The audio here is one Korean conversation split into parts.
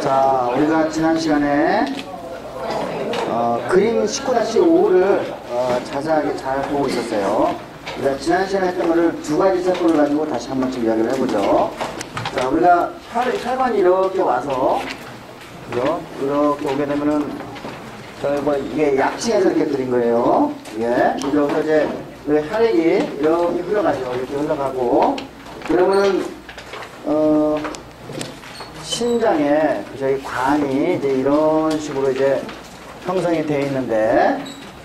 자, 우리가 지난 시간에 그림 19-5를 자세하게 잘 보고 있었어요. 우리가 지난 시간에 했던 거를 두 가지 세포를 가지고 다시 한 번쯤 이야기를 해보죠. 자, 우리가 혈관이 이렇게 와서, 그죠? 이렇게 오게 되면은, 뭐 이게 약층에서 이렇게 그린 거예요. 예. 그래서 이제 혈액이 이렇게 흘러가죠. 이렇게 흘러가고, 그러면은, 신장에 저희 관이 이제 이런 식으로 이제 형성이 되어 있는데,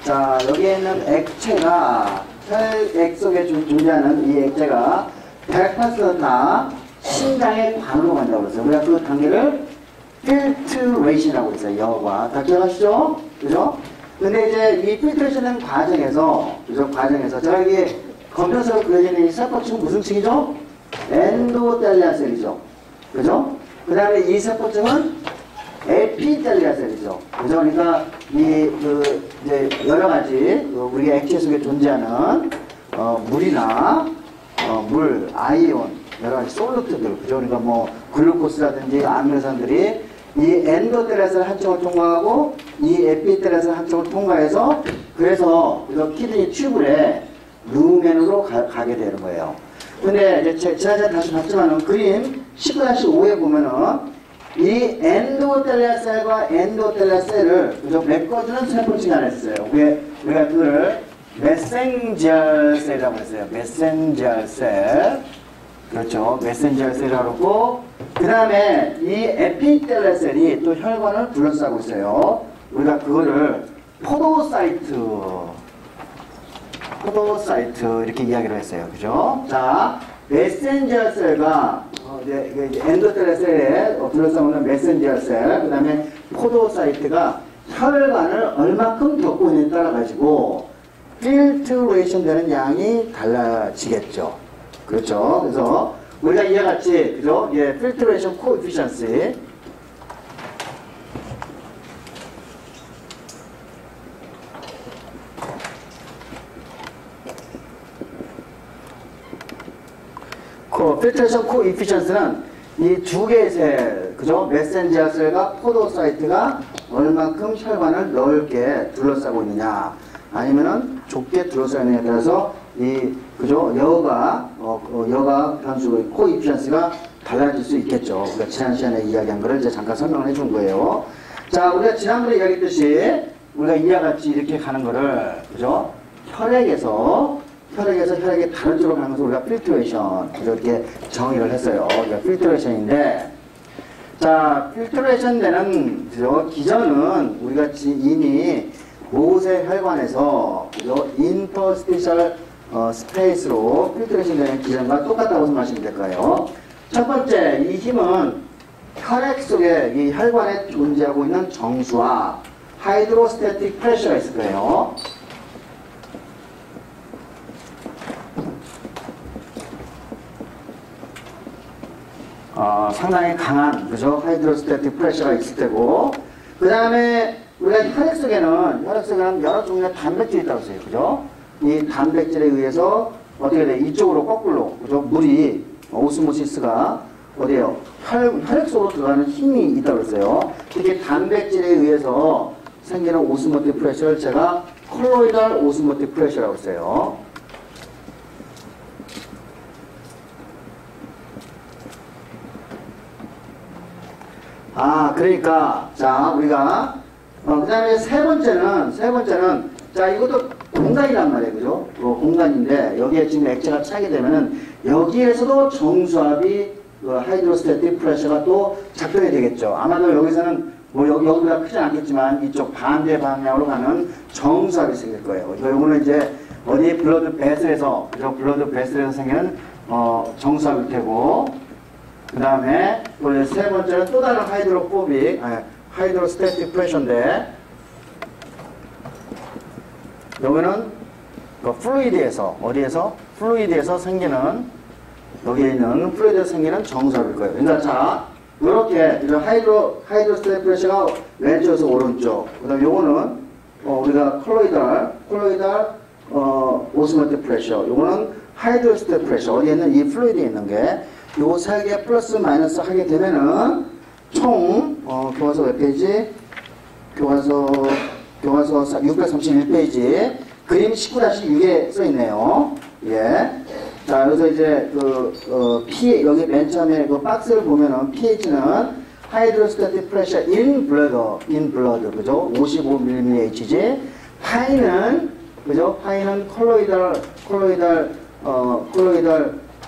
자, 여기에 있는 액체가, 혈액 속에 존재하는 이 액체가 100% 다 신장의 관으로 간다고 그랬어요. 우리가 그 단계를 필트레이션이라고 했어요. 영어가. 다 기억하시죠? 그죠? 근데 이제 이 필트레이션 된 과정에서, 그죠? 과정에서, 제가 여기 검정색으로 그려져 있는 이 세포층은 무슨 층이죠? 엔도텔리아 셀이죠. 그죠? 그 다음에 이 세포층은 에피텔리아 셀이죠. 그죠? 그러니까 이제 여러 가지 우리가 액체 속에 존재하는 물이나 물, 아이온, 여러 가지 솔루트들, 그죠? 그러니까 뭐 글루코스라든지 아미노산들이 이 엔도텔리아 셀 한쪽을 통과하고 이 에피텔리아 셀 한쪽을 통과해서 그래서 키드니 튜브에 루멘으로 가게 되는 거예요. 근데 이제 제가 다시 봤지만은 그림 19-5에 보면은 이 엔도텔리아 셀과 엔도텔리아 셀을 그죠? 메꿔주는 세포층이 하나 있어요. 우리가 그걸 메센저 셀이라고 했어요. 메센저 셀. 그렇죠. 메센저 셀이라고 그러고, 그 다음에 이 에피텔리아 셀이 또 혈관을 둘러싸고 있어요. 우리가 그거를 포도사이트 이렇게 이야기를 했어요. 그죠? 자, 메센저 셀과 엔도텔리아 셀에 둘러싸고 메센저 셀, 그 다음에 포도사이트가 혈관을 얼마큼 겪고 있느냐에 따라 가지고 필트레이션 되는 양이 달라지겠죠. 그렇죠? 그래서 우리가 이와 같이, 그죠? 예, 필트레이션 코에피션시, 필트레이션 코에피션스는 이 두 개의 셀, 그죠? 메센저 셀과 포도사이트가 얼만큼 혈관을 넓게 둘러싸고 있느냐, 아니면은 좁게 둘러싸고 있느냐에 따라서 그죠? 여가 변수, 코에피션스가 달라질 수 있겠죠. 우리가 지난 시간에 이야기한 거를 이제 잠깐 설명을 해준 거예요. 자, 우리가 지난번에 이야기했듯이 우리가 이와 같이 이렇게 가는 거를, 그죠? 혈액에서 혈액이 다른 쪽으로 가는 것을 우리가 필트레이션, 이렇게 정의를 했어요. 우리가 필트레이션인데, 자, 필트레이션 되는, 그죠? 기전은 우리가 이미 모세 혈관에서, 그죠? 인터스티셜 스페이스로 필트레이션 되는 기전과 똑같다고 생각하시면 될 거예요. 첫 번째, 이 힘은 혈액 속에 이 혈관에 존재하고 있는 정수와 하이드로스태틱 프레셔가 있을 거예요. 상당히 강한, 그죠? 하이드로스태틱 프레셔가 있을 테고, 그 다음에 우리가 혈액 속에는 여러 종류의 단백질이 있다고 했어요. 그죠? 이 단백질에 의해서 어떻게 돼? 이쪽으로 거꾸로, 그죠? 물이, 오스모시스가 어디에요? 혈액 속으로 들어가는 힘이 있다고 했어요. 특히 단백질에 의해서 생기는 오스모틱 프레셔를 제가 콜로이달 오스모틱 프레셔라고 했어요. 그러니까, 자, 우리가, 그 다음에 세 번째는, 자, 이것도 공간이란 말이에요. 그죠? 공간인데, 여기에 지금 액체가 차게 되면은, 여기에서도 정수압이, 하이드로스태틱 프레셔가 또 작동이 되겠죠. 아마도 여기서는, 뭐, 여기보다 크진 않겠지만, 이쪽 반대 방향으로 가는 정수압이 생길 거예요. 이거는 이제, 어디 블러드 베슬에서, 그죠? 블러드 베슬에서 생기는, 정수압일 테고, 그 다음에 또 세 번째는 또 다른 하이드로스태틱 프레셔인데, 여기는 그 플루이드에서, 어디에서? 플루이드에서 생기는, 여기에 있는 플루이드에서 생기는 정수압일 거예요. 그러니까 자, 이렇게 하이드로스태틱 프레셔가 왼쪽에서 오른쪽, 그 다음에 요거는 우리가 콜로이달 오스모틱 프레셔, 요거는 하이드로스태틱 프레셔, 어디에 있는 이 플루이드에 있는 게 요 세 개 플러스 마이너스 하게 되면은 총 교과서 몇 페이지? 교과서 631페이지. 그림 19-6에 써 있네요. 예. 자, 여기서 이제 여기 맨 처음에 그 박스를 보면은 pH는 하이드로스타틱 프레셔 in blood, 그죠? 55mmHg. 파이는, 그죠? 파이는 콜로이달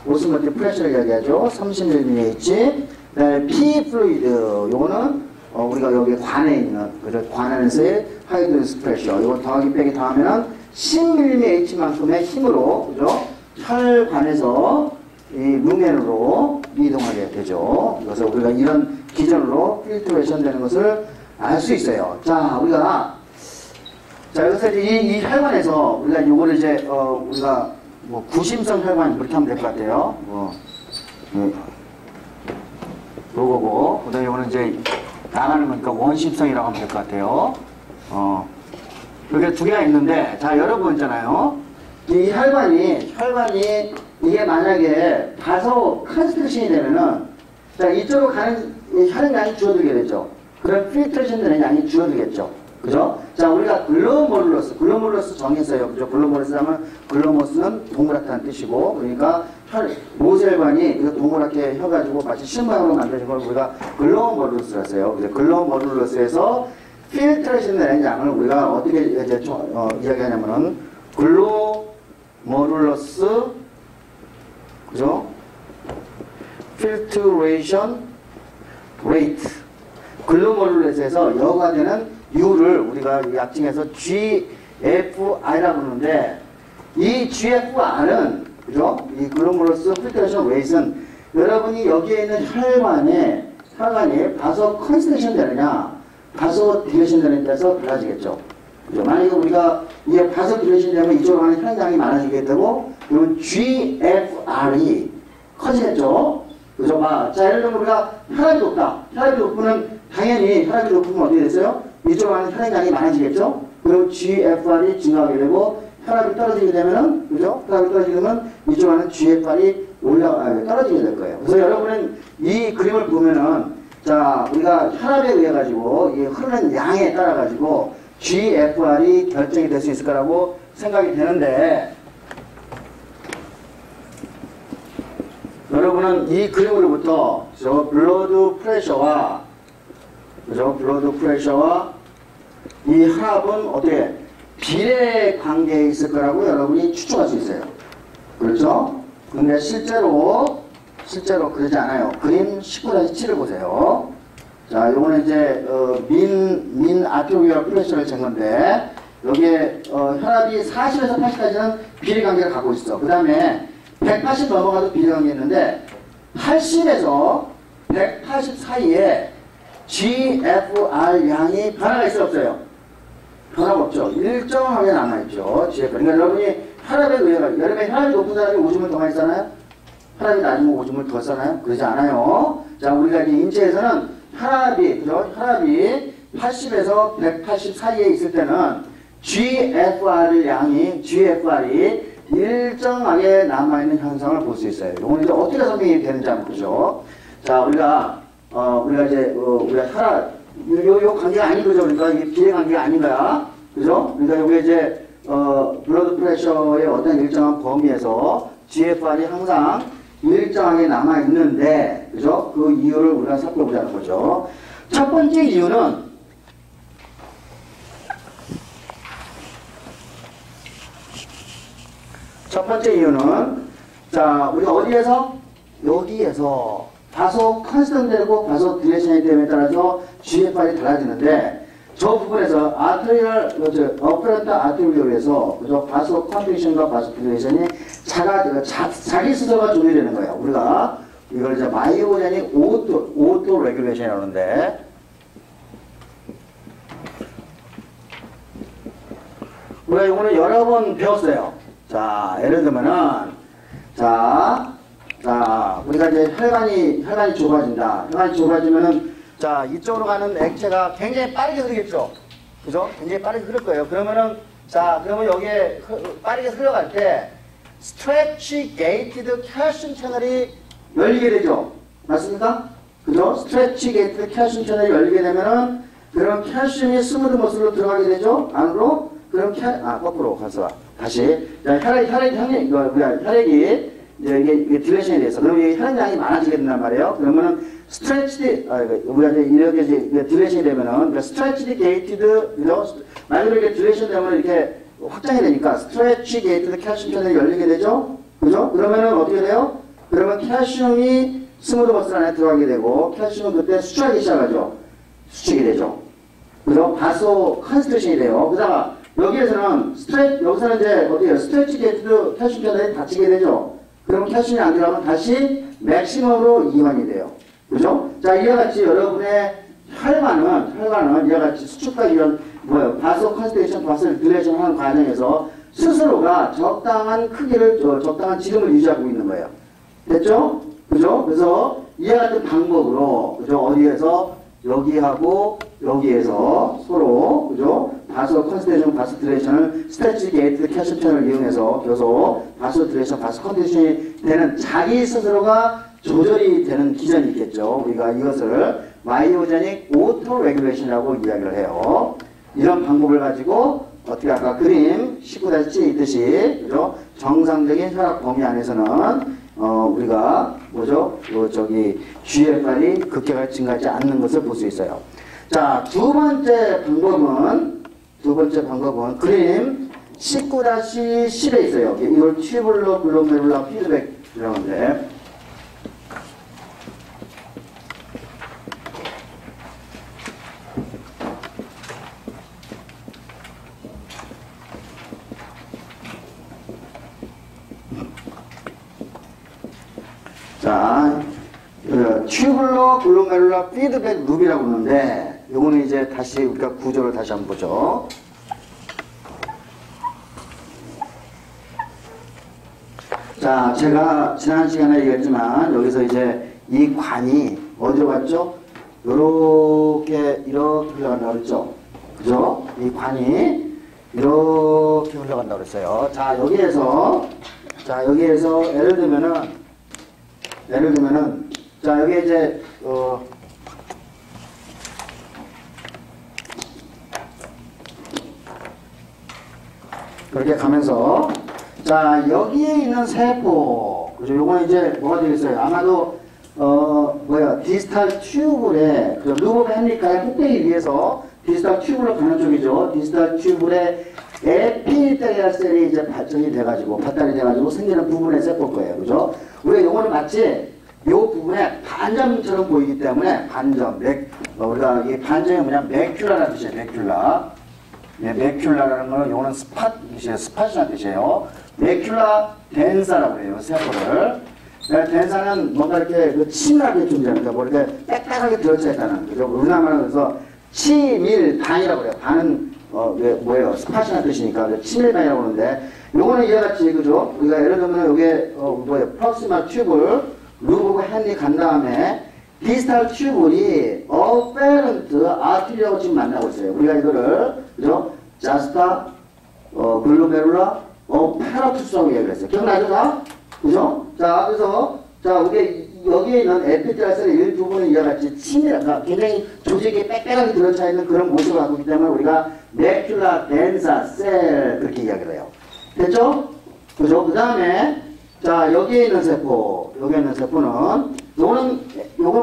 오스모틱 프레셔를 이야기하죠. 30mmH. 그다음에 P 플루이드, 요거는 우리가 여기 관에 있는, 그죠? 관 안에서의 하이드로스 프레셔. 이거 더하기 빼기 더하면은 10mmH만큼의 힘으로, 그죠? 혈관에서 이 루멘으로 이동하게 되죠. 그래서 우리가 이런 기전으로 필트레이션 되는 것을 알 수 있어요. 자, 여기서 이제 이 혈관에서 우리가 요거를 이제, 우리가 뭐 구심성 혈관 이렇게 하면 될 것 같아요. 요거고, 그 다음에 요거는 이제 나가는 거니까 원심성이라고 하면 될 것 같아요. 이렇게 두 개가 있는데, 자, 여러분 있잖아요. 이 혈관이 이게 만약에 바소 컨스트럭션이 되면은, 자, 이쪽으로 가는 혈관이 줄어들게 되죠. 그럼 필트레이션 되는 양이 줄어들겠죠. 그죠? 자, 우리가 글로몰러스 정했어요. 그죠? 글로몰러스 하면, 글로모스는 동그랗다는 뜻이고, 그러니까 모세혈관이 동그랗게 혀가지고 마치 신방으로 만드는 걸 우리가 글로몰러스라고 했어요. 그죠? 글로몰러스에서 필트레이션 되는 양을 우리가 어떻게 이제 이야기하냐면은, 글로몰러스, 그죠? 필트레이션 레이트. 글로몰러스에서 여과되는 U를 우리가 약칭해서 GFR이라고 그러는데, 이 GFR은, 그죠? 이 글로몰러스 필트레이션 레이트는 여러분이 여기에 있는 혈관이 바소 컨스트럭션 되느냐, 바소 디레이션 되느냐에 따라서 달라지겠죠. 그죠? 만약에 우리가 이게 바소 디레이션 되면 이쪽으로 가는 혈관이 많아지게 되고, 그러면 GFR이 커지겠죠? 그죠? 자, 예를 들면 우리가 혈압이 높다. 혈압이 높으면 당연히 혈압이 높으면 어떻게 됐어요? 이쪽으로 가는 혈액량이 많아지겠죠? 그럼 GFR이 증가하게 되고, 혈압이 떨어지게 되면은, 그죠? 혈압이 떨어지게 되면 이쪽으로 가는 GFR이 떨어지게 될 거예요. 그래서 여러분은 이 그림을 보면은, 자, 우리가 혈압에 의해 가지고, 이 흐르는 양에 따라 가지고 GFR이 결정이 될 수 있을 거라고 생각이 되는데, 여러분은 이 그림으로부터 저 블러드 프레셔와, 그죠? 블러드 프레셔와 이 혈압은 어떻게 비례 관계에 있을 거라고 여러분이 추측할 수 있어요. 그렇죠? 근데 실제로 그러지 않아요. 그림 19-7을 보세요. 자, 요거는 이제 민 아트로비얼 프레셔를 잰 건데, 여기에 혈압이 40에서 80까지는 비례 관계를 갖고 있어. 그 다음에 180 넘어가도 비례 관계 있는데, 80에서 180 사이에 GFR 양이 변화가 있어 없어요? 변화가 없죠. 일정하게 남아있죠. GFR. 그러니까 여러분이 혈압에 의해, 여름에 혈압이 높은 사람이 오줌을 더 많이 싸나요? 혈압이 낮으면 오줌을 더 싸나요? 그러지 않아요. 자, 우리가 이제 인체에서는 그죠? 혈압이 80에서 180 사이에 있을 때는 GFR이 일정하게 남아있는 현상을 볼 수 있어요. 이거는 이제 어떻게 설명이 되는지 한번 보죠. 자, 우리가 이제, 우리가 혈압, 요 관계가 아닌 거죠. 그러니까 이게 비례 관계가 아닌 거야. 그죠? 그러니까 요게 이제, 블러드 프레셔의 어떤 일정한 범위에서 GFR이 항상 일정하게 남아있는데, 그죠? 그 이유를 우리가 살펴보자는 거죠. 첫 번째 이유는, 자, 우리가 어디에서? 여기에서 바소 컨스턴트 되고 바소 디레이션이 됨에 따라서 GFR이 달라지는데, 저 부분에서 어퍼런트 아트리뷰에서 그죠? 바소 컨디션과 바소 디레이션이 자기 스스로가 조절되는 거예요. 우리가 이걸 이제 마이오제닉 오토 레귤레이션이라고 하는데, 우리가 이거는 여러 번 배웠어요. 자, 예를 들면은, 자, 우리가 이제 혈관이 좁아진다. 혈관이 좁아지면은, 자, 이쪽으로 가는 액체가 굉장히 빠르게 흐르겠죠? 그죠? 굉장히 빠르게 흐를 거예요. 그러면은, 자, 그러면 여기에 빠르게 흘러갈 때, 스트레치 게이티드 캘슘 채널이 열리게 되죠? 맞습니까? 그죠? 스트레치 게이트 칼슘 채널이 열리게 되면은 그런 칼슘이 스무드 머슬로 들어가게 되죠? 안으로? 그럼 거꾸로 가서 다시. 자, 혈액이 이게 딜레이션에 대해서. 그러면 이 혈액량이 많아지게 된단 말이에요. 그러면은 스트레치드, 우리가 이제 이렇게 딜레이션이 되면은, 그러니까 스트레치드 게이티드, 그죠? 말 그대로 이렇게 딜레이션 되면 이렇게 확장이 되니까 스트레치 게이티드 칼슘 채널이 열리게 되죠? 그죠? 그러면은 어떻게 돼요? 그러면 칼슘이 스무드 머슬 안에 들어가게 되고, 칼슘은 그때 수축하기 시작하죠? 수축이 되죠? 그죠? 바소 컨스트레이션이 돼요. 그다가 여기에서는 여기서는 이제 어떻게 해요? 스트레치 게이트도 칼슘 채널이 닫히게 되죠? 그럼 칼슘이 안 들어가면 다시 맥시멈으로 이완이 돼요. 그죠? 자, 이와 같이 여러분의 혈관은 이와 같이 수축과 이런, 바소 컨스트레이션, 바소 딜레이션 하는 과정에서 스스로가 적당한 크기를, 적당한 지름을 유지하고 있는 거예요. 됐죠? 그죠? 그래서 이와 같은 방법으로, 그죠? 어디에서 여기하고 여기에서 서로, 그죠? 바소 컨스트레이션, 바소 딜레이션을 스트레치 게이트 칼슘 채널을 이용해서 계속 바소 딜레이션, 바소 컨디션이 되는 자기 스스로가 조절이 되는 기전이 있겠죠. 우리가 이것을 마이오제닉 오토 레귤레이션이라고 이야기를 해요. 이런 방법을 가지고 어떻게 아까 그림 19-7에 있듯이, 그죠? 정상적인 혈압 범위 안에서는 우리가 GFR이 급격하게 증가하지 않는 것을 볼 수 있어요. 자, 두 번째 방법은 그림 19-10에 있어요. 이걸 튜블러 글로메룰라 피드백이라고 하는데, 자, 튜블러 글로메룰라 피드백 룹이라고 하는데, 요거는 이제 다시 우리가 구조를 다시 한번 보죠. 자, 제가 지난 시간에 얘기했지만 여기서 이제 이 관이 어디로 갔죠? 이렇게 흘러간다고 그랬죠? 그죠? 이 관이 이렇게 흘러간다고 그랬어요. 자, 여기에서 예를 들면은 자, 여기 이제 그렇게 가면서, 자, 여기에 있는 세포, 그죠? 요거는 이제 뭐가 되겠어요? 아마도 디스탈 튜블에, 루브 헨리카의 꼭대기 위에서 디스탈 튜블로 가는 쪽이죠. 디스탈 튜블에 에피텔리알 셀이 이제 발전이 돼가지고, 발달이 돼가지고 생기는 부분의 세포일 거예요. 그죠? 우리가 요거는 마치 요 부분에 반점처럼 보이기 때문에 우리가 이 반점이 뭐냐, 맥큘라라는 뜻이에요. 맥큘라. 네, 맥큘라라는 거는 요거는 스팟이라는 뜻이에요. 맥큘라 덴사라고 해요, 세포를. 덴사는 뭔가 이렇게 치밀하게 존재합니다. 뭐 이렇게 빽빽하게 들어차 있다는, 그죠? 우리나라는 그래서 치밀반이라고 해요. 반은 뭐예요? 스팟이라는 뜻이니까 치밀반이라고 하는데, 요거는 이와 같이, 그죠? 우리가 예를 들면 요게 프록시마 튜블 루브 헨리 간 다음에 디스탈 튜블이 어페런트 아트리라고 지금 만나고 있어요. 우리가 이거를, 그죠? 자스타 글로메룰라 페라투스라고 얘기를 했어요. 기억나죠? 다? 그죠? 자, 그래서 여기에 있는 에피텔리알 셀의 일부분은 이와 같이 치밀한, 굉장히 조직이 빽빽하게 들어차 있는 그런 모습을 갖고 있기 때문에 우리가 맥큘라 덴사 셀 그렇게 이야기를 해요. 됐죠? 그죠? 그 다음에, 자, 여기에 있는 세포는, 요건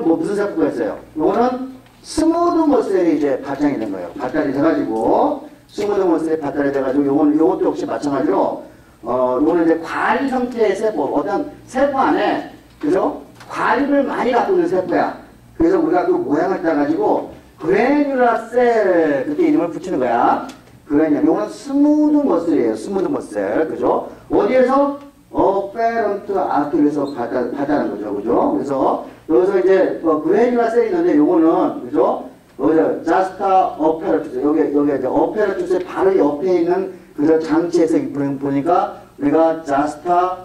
무슨 세포가 있어요? 요거는 스무드 머슬이 이제 발전이 된 거예요. 발달이 돼가지고, 스무드 머슬이 발달이 돼가지고, 요것도 역시 마찬가지로, 요거는 이제 과립 형태의 세포, 어떤 세포 안에, 그죠? 과립을 많이 갖고 있는 세포야. 그래서 우리가 그 모양을 따가지고, 그래뉴라 셀, 그렇게 이름을 붙이는 거야. 요거는 스무드 머슬이에요. 스무드 머슬. 그죠? 어디에서? 어페런트 아트에서 발달한 거죠. 그죠? 그래서, 여기서 이제, 그래뉴라 셀이 있는데, 요거는, 그죠? 여기서 자스타 어페러투스. 여기 이제 어페러투스의 바로 옆에 있는 그 장치에서 보니까, 우리가 자스타,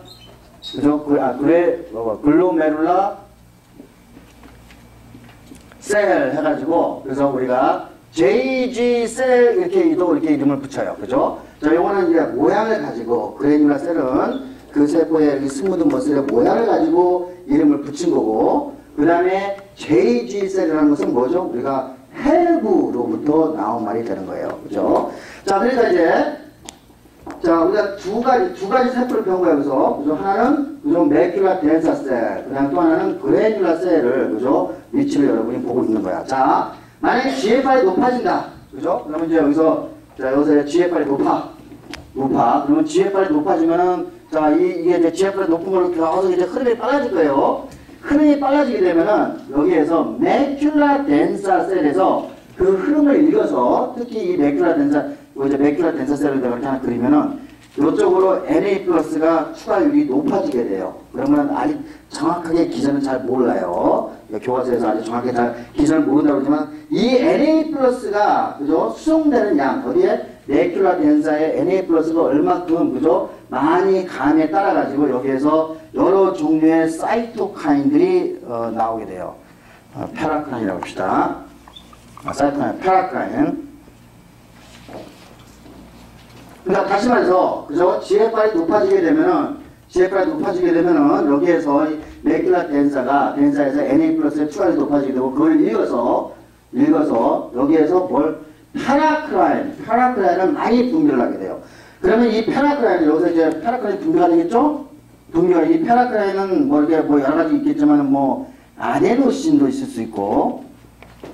그죠? 글로메룰라 셀 해가지고, 그래서 우리가 JG 셀 이렇게 이름을 붙여요. 그죠? 자, 요거는 이제 모양을 가지고, 그래뉴라 셀은 그 세포의 스무드 머슬의 모양을 가지고 이름을 붙인 거고, 그 다음에 JG셀이라는 것은 뭐죠? 우리가 have로부터 나온 말이 되는 거예요. 그죠? 자, 그러니까 이제, 자, 우리가 두 가지 세포를 배운 거예요. 그죠? 그죠? 하나는, 그죠? 매큘라 덴사 셀. 그 다음 또 하나는 그래듈라 셀을, 그죠? 위치를 여러분이 보고 있는 거야. 자, 만약에 GFR이 높아진다. 그죠? 그러면 이제 여기서, 자, 여기서 GFR이 높아. 그러면 GFR이 높아지면은, 자, 이게 이제 GFR이 높은 걸로 가서 이제 흐름이 빨라질 거예요. 흐름이 빨라지게 되면은, 여기에서 매큘라 덴사 셀에서 그 흐름을 읽어서, 특히 이 매큘라 덴사 셀을 내가 이렇게 하나 그리면은, 이쪽으로 Na 플러스가 추가율이 높아지게 돼요. 그러면 아직 정확하게 기전은 잘 몰라요. 교과서에서 아직 정확하게 잘 기전을 모른다고 그러지만, 이 Na 플러스가, 그죠? 수송되는 양, 어디에? 매큘라 덴사의 Na 플러스가 얼마큼, 그죠? 많이 감에 따라가지고 여기에서 여러 종류의 사이토카인들이 나오게 돼요. 페라카인이라고 합시다. 사이토카인, 페라카인. 그러니까 다시 말해서, 그죠? GFR이 높아지게 되면은, 여기에서 매큘라 덴사에서 Na 플러스의 추가율이 높아지게 되고, 그걸 읽어서, 여기에서 뭘, 페라크라인을 많이 분비를 하게 돼요. 그러면 이 페라크라인은, 여기서 이제 페라크라인 분비가 되겠죠? 이 페라크라인은 뭐 이렇게 뭐 여러 가지 있겠지만, 뭐, 아데노신도 있을 수 있고,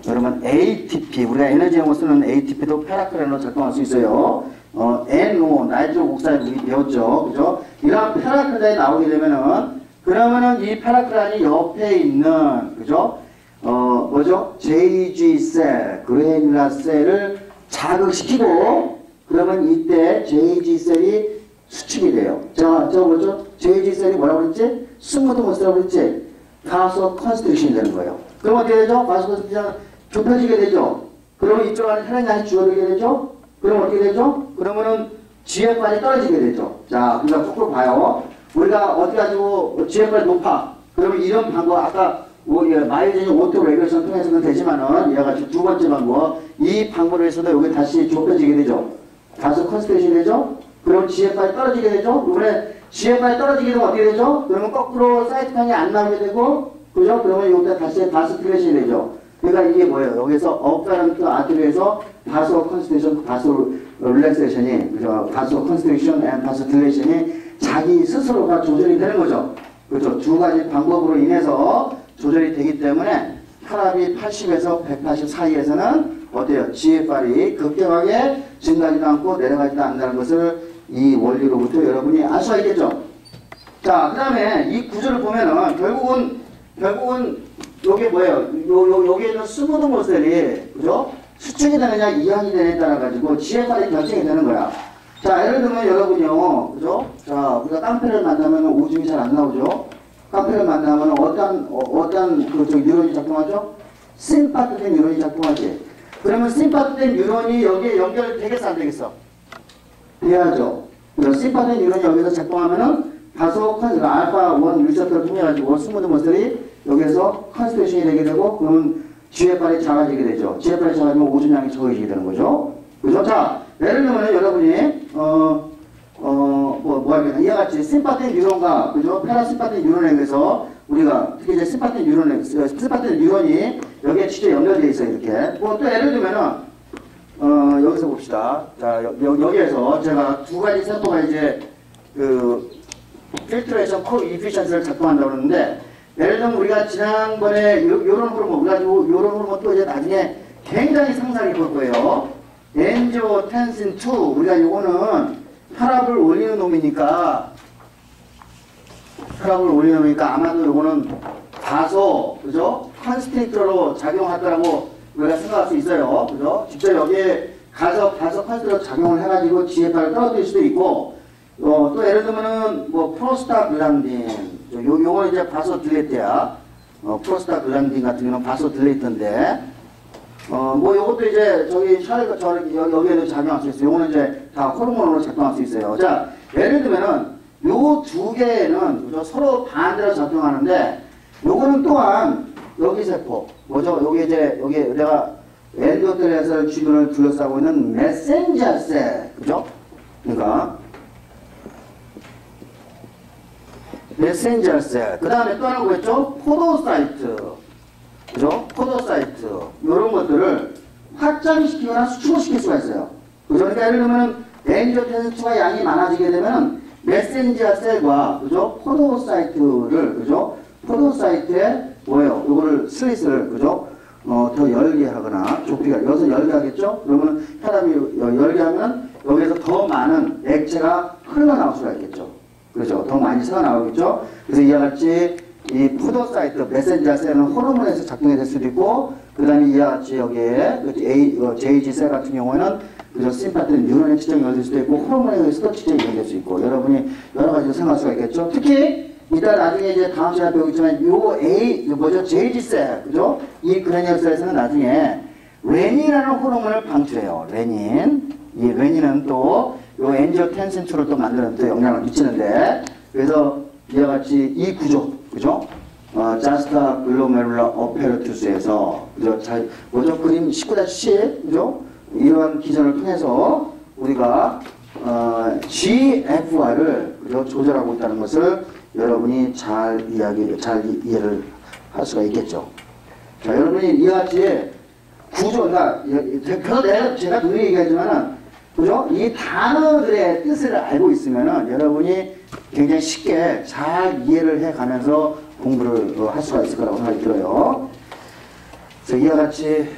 여러분, ATP, 우리가 에너지용으로 쓰는 ATP도 페라크라인으로 작동할 수 있어요. NO, 나이트로 옥사이드 우리 배웠죠. 그죠? 이런 페라크라인이 나오게 되면은, 그러면은 이 페라크라인이 옆에 있는, 그죠? 뭐죠? JG셀, 그래듈라 셀을 자극시키고, 그러면 이때 JG셀이 수축이 돼요. 자, 저 뭐죠? JG셀이 뭐라고 그랬지? 스무드 모스라고 그랬지? 바소 컨스트릭션이 되는 거예요. 그럼 어떻게 되죠? 바소 컨스트릭션 좁혀지게 되죠? 그러면 이쪽 안에 혈액량이 줄어들게 되죠? 그럼 어떻게 되죠? 그러면은 GFR이 떨어지게 되죠. 자, 우리가 거꾸로 봐요. 우리가 어떻게 가지고 GFR이 높아. 그러면 이런 방법, 아까 마이오제닉 오토 레귤레이션 통해서는 되지만은, 얘가 지금 두 번째 방법, 이 방법을 해서도 여기 다시 좁혀지게 되죠. 다소 컨스트레이션이 되죠? 그럼 GFR이 떨어지게 되죠? 이번에 GFR이 떨어지게 되면 어떻게 되죠? 그러면 거꾸로 사이토카인이 안 나오게 되고, 그죠? 그러면 여기다 다시 바소딜레이션이 되죠. 그러니까 이게 뭐예요? 여기서 어페런트 아트리에서 바소 컨스트레이션, 바소 릴렉세이션이, 그죠? 바소 컨스트레이션 앤 바소 딜레이션이 자기 스스로가 조절이 되는 거죠. 그렇죠? 두 가지 방법으로 인해서 조절이 되기 때문에 혈압이 80에서 180 사이에서는 어때요? GFR이 급격하게 증가하지도 않고 내려가지도 않는다는 것을 이 원리로부터 여러분이 알 수가 있겠죠. 자, 그 다음에 이 구조를 보면은 결국은 요게 뭐예요? 여기에 있는 스무드 모셀이, 그죠? 수축이 되느냐, 이항이 되느냐에 따라가지고 GFR이 결정이 되는 거야. 자, 예를 들면 여러분요, 그죠? 자, 우리가 깡패를 만나면 오줌이 잘 안 나오죠? 깡패를 만나면 어떤 뉴런이 작동하죠? 심파트된 뉴런이 작동하지. 그러면 심파트된 뉴런이 여기에 연결되겠어, 안 되겠어? 돼야죠. 그래서 심파트된 뉴런이 여기서 작동하면은 알파-1 리셉터를 통해가지고 스무드 머슬이 여기에서 컨스트레이션이 되게 되고, 그러면 GFR이 작아지게 되죠. GFR이 작아지면 오줌량이 적어지게 되는 거죠. 그죠? 자, 예를 들면 여러분이, 뭐 하겠나. 이와 같이 심파틱 뉴런과, 그죠? 페라심파틱 뉴런에 의해서 우리가, 특히 이제 심파틱 뉴런이 여기에 직접 연결되어 있어요, 이렇게. 뭐 또 예를 들면은, 여기서 봅시다. 자, 여기에서 제가 두 가지 세포가 이제, 필트레이션 코이피션스를 작동한다고 그러는데, 예를 들면 우리가 지난번에 요런 호르몬, 우리가 요런 호르몬 또 이제 나중에 굉장히 상상이 볼 거예요. 엔지오텐신 2, 우리가 요거는 혈압을 올리는 놈이니까 아마도 요거는 다소, 그죠? 컨스트릭터로 작용할 거라고 우리가 생각할 수 있어요. 그죠? 직접 여기에 가서 컨스트릭터 작용을 해가지고 GFR을 떨어뜨릴 수도 있고, 또 예를 들면은 뭐 프로스타글란딘, 요거는 이제 바소딜레이터야. 프로스타글란딘 같은 경우는 바소딜레이터인데, 뭐 요것도 이제 여기에도 작용할 수 있어요. 요거는 이제 다 호르몬으로 작동할 수 있어요. 자, 예를 들면은 요 두 개는, 그죠? 서로 반대로 작동하는데, 요거는 또한 여기 세포, 뭐죠? 여기 내가 엔도텔레스 주변을 둘러싸고 있는 메신저 셀, 그죠? 그러니까 메신저 셀. 그 다음에 또 하나 뭐였죠? 포도사이트. 그죠? 포도사이트. 이런 것들을 확장시키거나 수축시킬 수가 있어요. 그죠? 그러니까 예를 들면 엔지오텐신2가 양이 많아지게 되면 메신저 셀과 그죠? 포도사이트를 그죠? 포도사이트에 뭐예요? 요거를 슬릿을 그죠? 더 열게 하거나 좁히가 여기서 열게 하겠죠? 그러면 혈압이 열게 하면 여기에서 더 많은 액체가 흘러나올 수가 있겠죠. 그렇죠? 더 많이 새어나오겠죠? 그래서 이와 같이 이 포도사이트 메신저 셀은 호르몬에서 작동이 될 수도 있고, 그 다음에 이와 같이 여기에 JG 셀 같은 경우에는 그죠? 심파트는 뉴런의 측정이 연될 수도 있고, 호르몬에 의해서도 측정이 연될 수 있고, 여러분이 여러 가지로 생각할 수가 있겠죠? 특히 이따 나중에 이제 다음 시간에 배우겠지만 뭐죠? JG 셀, 그죠? 이 그래뉴얼 셀에서는 나중에 레닌이라는 호르몬을 방출해요. 레닌. 이 레닌은 또 요 엔지오텐신2를 또 만드는 또 영향을 미치는데, 그래서 이와 같이 이 구조, 그죠? 자스타 글로메룰라 어페르투스에서 그죠? 뭐죠? 그림 19-10, 그죠? 이러한 기전을 통해서 우리가 GFR을 그죠? 조절하고 있다는 것을 여러분이 잘 이해를 할 수가 있겠죠. 자, 여러분이 이와 같이 구조가, 제가 분명히 얘기하지만은, 그죠? 이 단어들의 뜻을 알고 있으면은 여러분이 굉장히 쉽게 잘 이해를 해 가면서 공부를 할 수가 있을 거라고 생각이 들어요. 그래서 이와 같이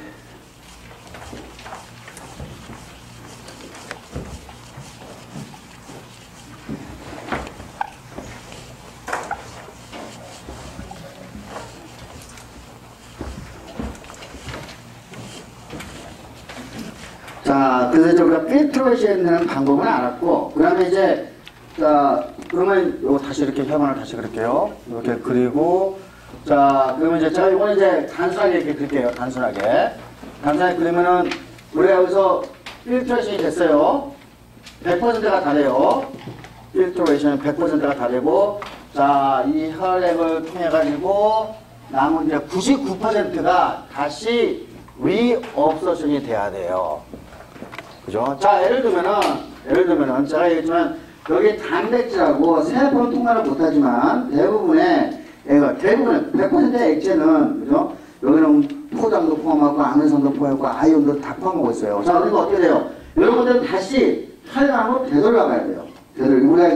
자, 그래서 우리가 필트레이션하는 방법은 알았고, 그 다음에 이제, 자, 그러면 이거 다시 이렇게 혈관을 다시 그릴게요. 이렇게 그리고, 자, 그러면 이제 제가 이거는 이제 단순하게 이렇게 그릴게요. 단순하게 그리면은, 우리가 여기서 필트레이션이 됐어요. 100%가 다 돼요. 필트레이션은 100%가 다 되고, 자, 이 혈액을 통해가지고, 남은 이제 99%가 다시 리업서션이 돼야 돼요. 그죠? 자, 예를 들면은, 제가 얘기했지만, 여기 단백질하고 세포는 통과를 못하지만, 대부분의 100%의 액체는, 그죠? 여기는 포장도 포함하고, 아미산도 포함하고, 아이온도 다 포함하고 있어요. 자, 그러니까 어떻게 돼요? 여러분들은 다시 혈관으로 되돌아가야 돼요. 우리가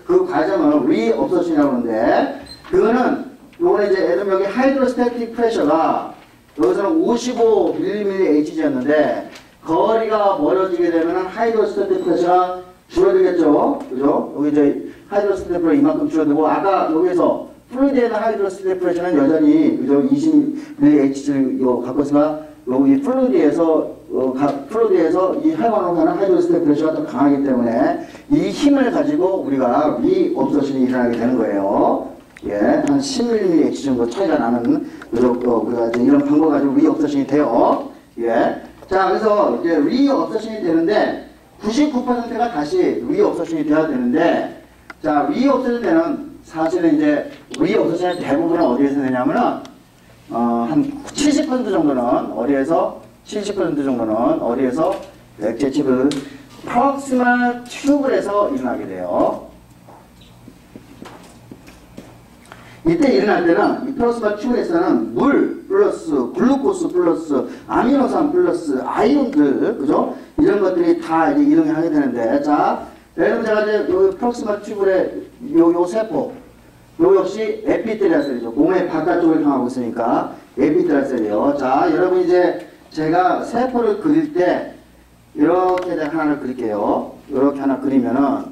그 과정을 리업서션이라고 하는데, 그거는, 요거는 이제, 예를 들면 여기 하이드로스태틱 프레셔가, 여기서는 55mmHg였는데, 거리가 멀어지게 되면 하이드로스태틱 프레셔가 줄어들겠죠? 그죠? 여기 이제 하이드로스태틱 프레셔 이만큼 줄어들고, 아까 여기에서 플루이드에 있는 하이드로스태틱 프레셔는 여전히, 그죠? 20mmHg를 갖고 있으니까, 여기 플루이드에서 이 혈관으로 가는 하이드로스태틱 프레셔가 더 강하기 때문에, 이 힘을 가지고 우리가 리업서션이 일어나게 되는 거예요. 예, 한 10mmH 정도 차이가 나는, 그죠? 우리가 이제 이런 방법 가지고 리업서션이 돼요. 예. 자, 그래서 이제 리업서션이 되는데 99%가 다시 리업서션이 돼야 되는데, 자, 리업서션 때는 사실은 이제 리업서션의 대부분은 어디에서 되냐면은 한 70% 정도는 어디에서 액체 칩을 프록시멀 튜브에서 일어나게 돼요. 이때 일어날 때는 이 프록시멀 튜브에서는 물 플러스 글루코스 플러스 아미노산 플러스 아이온들, 그죠? 이런 것들이 다 이제 일어나게 하게 되는데, 자, 예를 들면 제가 이제 요 프록시멀 튜브의 요 세포, 요 역시 에피텔리아 셀이죠. 몸의 바깥쪽을 향하고 있으니까 에피텔리아 셀이에요. 자, 여러분 이제 제가 세포를 그릴 때 이렇게 하나를 그릴게요. 이렇게 하나 그리면은,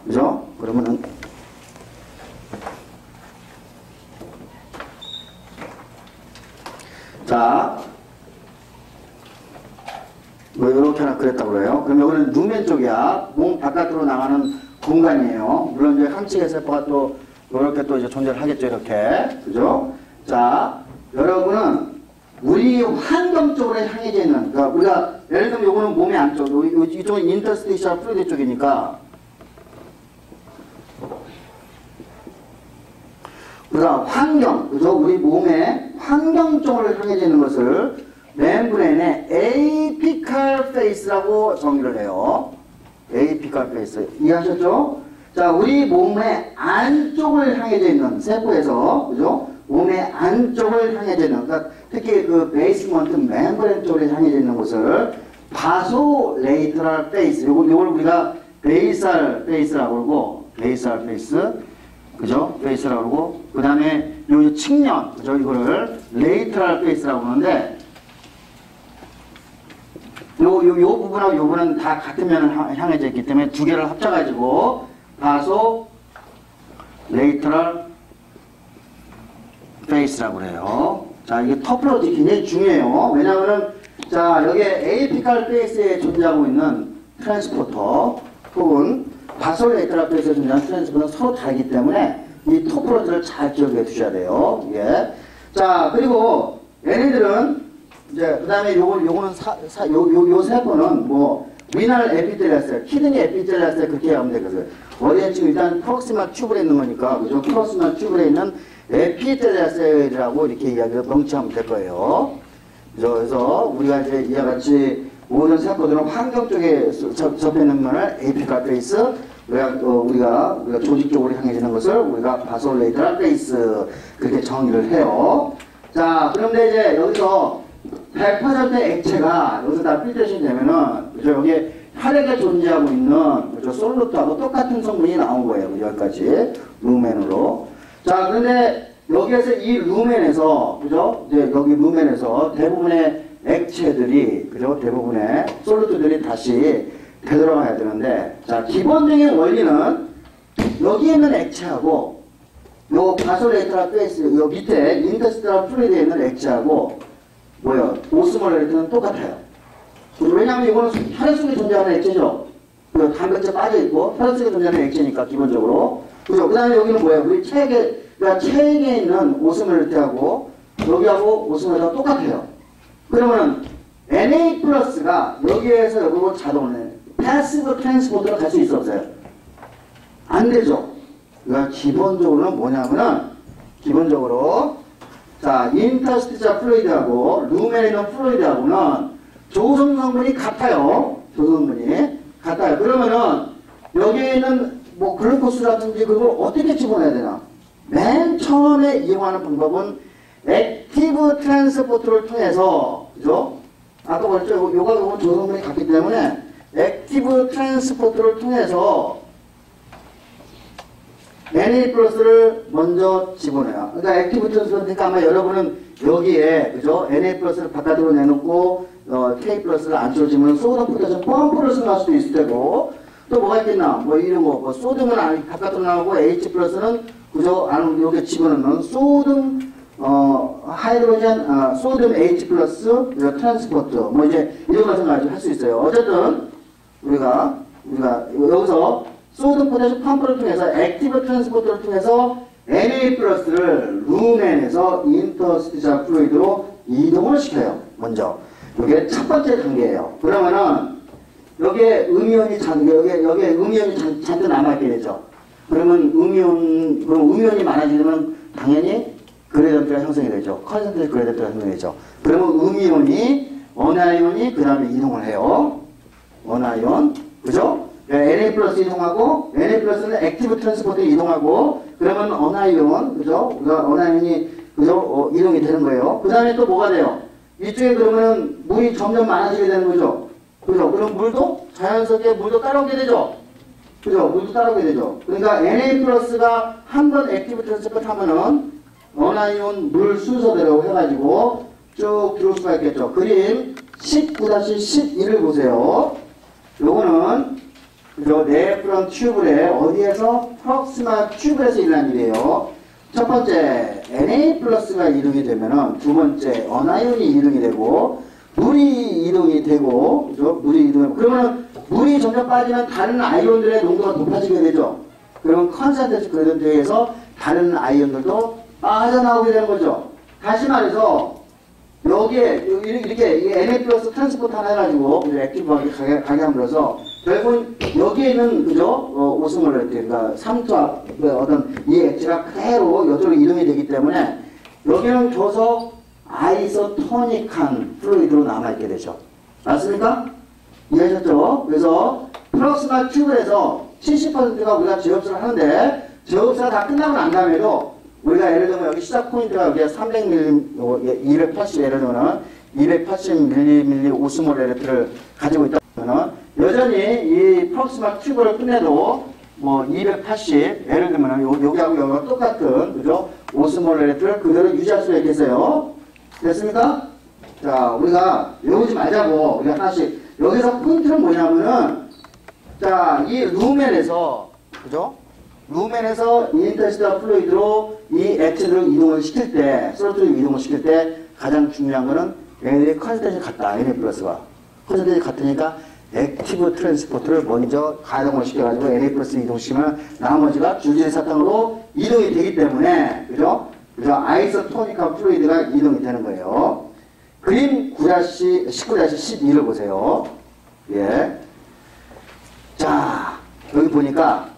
그죠? 그러면은 자, 뭐 이렇게 하나 그랬다고 그래요. 그럼 여기는 루멘 쪽이야. 몸 바깥으로 나가는 공간이에요. 물론 이제 항체계 세포가 또 이렇게 또 이제 존재를 하겠죠. 이렇게. 그죠? 자, 여러분은 우리 환경 쪽으로 향해져 있는, 그러니까 우리가 예를 들면 요거는 몸의 안쪽, 이쪽은 인터스티셜 플루이드 쪽이니까, 우리가 환경, 그죠? 우리 몸의 환경 쪽으로 향해져 있는 것을 멤브레인의 에이피칼 페이스라고 정의를 해요. 에이피칼 페이스. 이해하셨죠? 자, 우리 몸의 안쪽을 향해져 있는 세포에서, 그죠? 몸의 안쪽을 향해져 있는, 그러니까 특히 그 베이스먼트 멤브레인 쪽에 향해져 있는 곳을 바소레이터럴 페이스, 요걸 우리가 베이살 페이스라고 그러고, 베이살 페이스, 그죠? 페이스라고 그러고, 그 다음에 요 측면, 그죠? 이거를 레이터럴 페이스라고 그러는데, 요 부분하고 요 부분은 다 같은 면을 향해져 있기 때문에 두 개를 합쳐가지고 바소 레이터럴 페이스라고 그래요. 자, 이게 터프로지 굉장히 중요해요. 왜냐하면은, 자, 여기에 에이피칼 페이스에 존재하고 있는 트랜스포터 혹은 바소 레이터럴 페이스에 존재하는 트랜스포터는 서로 다르기 때문에 이 터프로지를 잘 기억해 두셔야 돼요. 예. 자, 그리고 얘네들은 이제 그 다음에 요거는 요 세포는 뭐 위날 에피텔리아셀, 키드니 에피텔리아셀 그렇게 하면 되거든요. 어디에 지금 일단 프록시말 튜브에 있는 거니까 그죠? 프록시말 튜브에 있는 에피텔리아셀이라고 이렇게 이야기를 명칭하면 될 거예요. 그래서 우리가 이제 이와 같이 모든 세포들은 환경 쪽에 접해 있는 면을 에피칼 페이스, 우리가 조직적으로 향해지는 것을 우리가 바솔레이터럴 페이스 그렇게 정의를 해요. 자, 그런데 이제 여기서 100% 액체가 여기서 다 필터싱 되면은, 그죠? 여기에 혈액에 존재하고 있는, 그죠? 솔루트하고 똑같은 성분이 나온 거예요. 그죠? 여기까지. 루멘으로. 자, 그런데 여기에서 이 루멘에서, 그죠? 이제 여기 루멘에서 대부분의 액체들이, 그죠? 대부분의 솔루트들이 다시 되돌아가야 되는데, 자, 기본적인 원리는 여기 있는 액체하고, 요 바솔레이터럴 페이스, 요 밑에 인터스텔라 플루이드에 있는 액체하고, 뭐요? 오스몰레이트는 똑같아요. 왜냐하면 이거는 혈액 속에 존재하는 액체죠. 단백질 빠져있고 혈액 속에 존재하는 액체니까 기본적으로. 그죠? 그 다음에 여기는 뭐예요? 우리 그러니까 체액에 있는 오스몰레이트하고 여기하고 오스몰레이트가 똑같아요. 그러면은 Na 플러스가 여기에서 여기로 자동으로 패시브 트랜스포트로 갈 수 있어 없어요? 안 되죠. 그러니까 기본적으로는 뭐냐면은 기본적으로 자, 인터스티셜 플루이드하고 루멘에 있는 플루이드하고는 조성 성분이 같아요. 조성 성분이 같아요. 그러면은 여기에 있는 뭐 글루코스라든지 그걸 어떻게 집어넣어야 되나? 맨 처음에 이용하는 방법은 액티브 트랜스포트를 통해서, 그죠? 아까 말했죠? 요가 조성 성분이 같기 때문에 액티브 트랜스포트를 통해서 Na 플러스를 먼저 집어넣어요. 그러니까 액티브 트랜스포트니까 아마 여러분은 여기에, 그죠? Na 플러스를 바깥으로 내놓고, K 플러스를 안쪽으로 집으면 소드 포타슘 펌프를 쓸 수도 있을 테고, 또 뭐가 있겠나? 뭐 이런 거, 뭐 소듐은 바깥으로 나오고 H 플러스는, 그죠? 안으로 여기 집어넣는 소듐, 하이드로젠, 소듐 H 플러스, 트랜스포트. 뭐 이제 이런 것을 가지고 할 수 있어요. 어쨌든, 우리가 여기서 소드 포타슘 펌프를 통해서 액티브 트랜스포터를 통해서 Na 플러스를 루멘에서 인터스티셜 플루이드로 이동을 시켜요. 먼저 이게 첫 번째 단계예요. 그러면은 여기에 음이온이 잔뜩 남아있게 되죠. 그러면 음이온이 많아지면 당연히 그레디언트가 형성이 되죠. 컨센트레이션 그레디언트가 형성이 되죠. 그러면 음이온이 어나이온이 그 다음에 이동을 해요. 어나이온, 그죠? Na 플러스 이동하고, Na 플러스는 액티브 트랜스포트 이동하고, 그러면 어나이온, 그죠? 어나이온이, 그죠? 이동이 되는 거예요. 그 다음에 또 뭐가 돼요? 이쪽에 그러면 물이 점점 많아지게 되는 거죠? 그죠? 그럼 물도 자연스럽게 물도 따라오게 되죠? 그죠? 물도 따라오게 되죠? 그러니까 Na 플러스가 한 번 액티브 트랜스포트 하면은, 어나이온 물 순서대로 해가지고 쭉 들어올 수가 있겠죠? 그림 19-11을 보세요. 요거는 그죠? 네프론 튜브에 어디에서? 프록시마 튜브에서 일어난 일이에요. 첫 번째 Na 플러스가 이동이 되면은 두 번째 어나이온이 이동이 되고 물이 이동이 되고, 그죠? 물이 이동하고 그러면 물이 점점 빠지면 다른 아이온들의 농도가 높아지게 되죠. 그러면 컨센트레이션 그레디언트에서 다른 아이온들도 빠져나오게 되는 거죠. 다시 말해서 여기에 이렇게 Na 플러스 트랜스포트 하나 해가지고 액티브하게 가게 함으로써 결국은 여기에 있는, 그죠? 오스몰레이트, 그러니까 삼투압, 어떤 이 액체가 그대로 여기로 이동이 되기 때문에 여기는 줘서 아이소토닉한 플루이드로 남아있게 되죠. 맞습니까? 이해하셨죠? 그래서 프록시마 튜브에서 70%가 우리가 제곱수를 하는데 제곱수가 다 끝나고 난 다음에도 우리가 예를 들면 여기 시작 포인트가 여기에 300mm, 280 예를 들면 280mm 오스모레트를 가지고 있다면 여전히 이 프록시마 튜브를 끝내도 뭐 280 예를 들면 여기하고 여기가 똑같은 그죠? 오스모레트를 그대로 유지할 수가 있겠어요. 됐습니까? 자, 우리가 외우지 말자고 우리가 하나씩 여기서 포인트는 뭐냐면은 자, 이 루멘에서 그죠? 루멘에서 인터스텔라 플루이드로 이 액체들을 이동을 시킬 때, 솔루트를 이동을 시킬 때 가장 중요한 거는 얘네들이 컨센트레이션이 같다. Na 플러스가 컨센트레이션이 같으니까 액티브 트랜스포트를 먼저 가동을 시켜가지고 Na 플러스 이동시키면 나머지가 줄줄이 사탕으로 이동이 되기 때문에 그죠? 그래서 아이소토닉한 플루이드가 이동이 되는 거예요. 그림 19-12를 보세요. 예. 자, 여기 보니까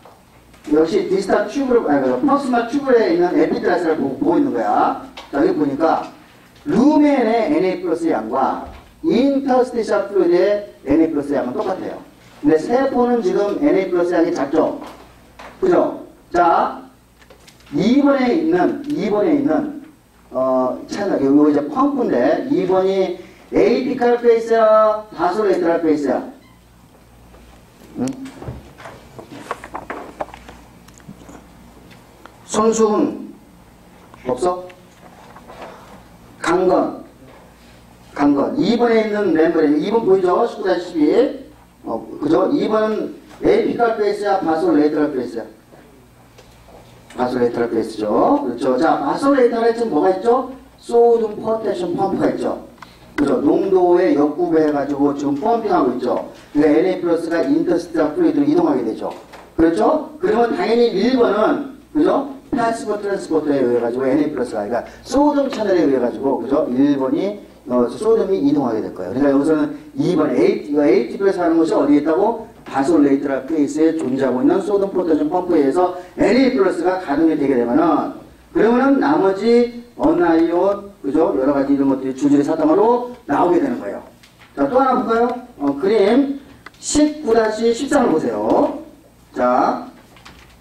역시 디스탈 튜브를, 프록시마 튜브에 있는 에피드라스를 보고 있는 거야. 자, 여기 보니까 루멘의 Na 플러스 양과 인터스티셜 플루이드의 Na 플러스 양은 똑같아요. 근데 세포는 지금 Na 플러스 양이 작죠? 그죠? 자, 2번에 있는 채널, 이거 이제 펌프인데 2번이 에이피칼 페이스야, 바솔레이터럴 페이스야? 응? 손수훈 없어? 강건 2번에 있는 멤버레인 2번 보이죠? 19-12 그죠? 2번은 에이피칼 페이스야, 바솔레이터럴 페이스야? 바솔레이터럴 페이스죠. 그렇죠. 자, 바솔레이터럴에 지금 뭐가 있죠? 소디움 포테슘 펌프가 있죠. 그죠? 농도에 역구배해가지고 지금 펌핑하고 있죠. 그러니까 Na 플러스가 인터스텔라 플루이드로 이동하게 되죠. 그렇죠? 그러면 당연히 1번은 그죠? 파시브 트랜스포터에 의해 가지고 Na 플러스가 그러니까 소디움 채널에 의해 가지고 그죠? 1번이 소디움이 이동하게 될 거예요. 그러니까 여기서는 2번 ATP에서 하는 것이 어디에 있다고? 바솔레이터럴 페이스에 존재하고 있는 소디움 포테슘 펌프에 의해서 Na 플러스가 가동이 되게 되면은 그러면은 나머지 언아이온 그죠? 여러 가지 이런 것들이 줄줄이 사탕으로 나오게 되는 거예요. 자, 또 하나 볼까요? 그림 19-13을 보세요. 자,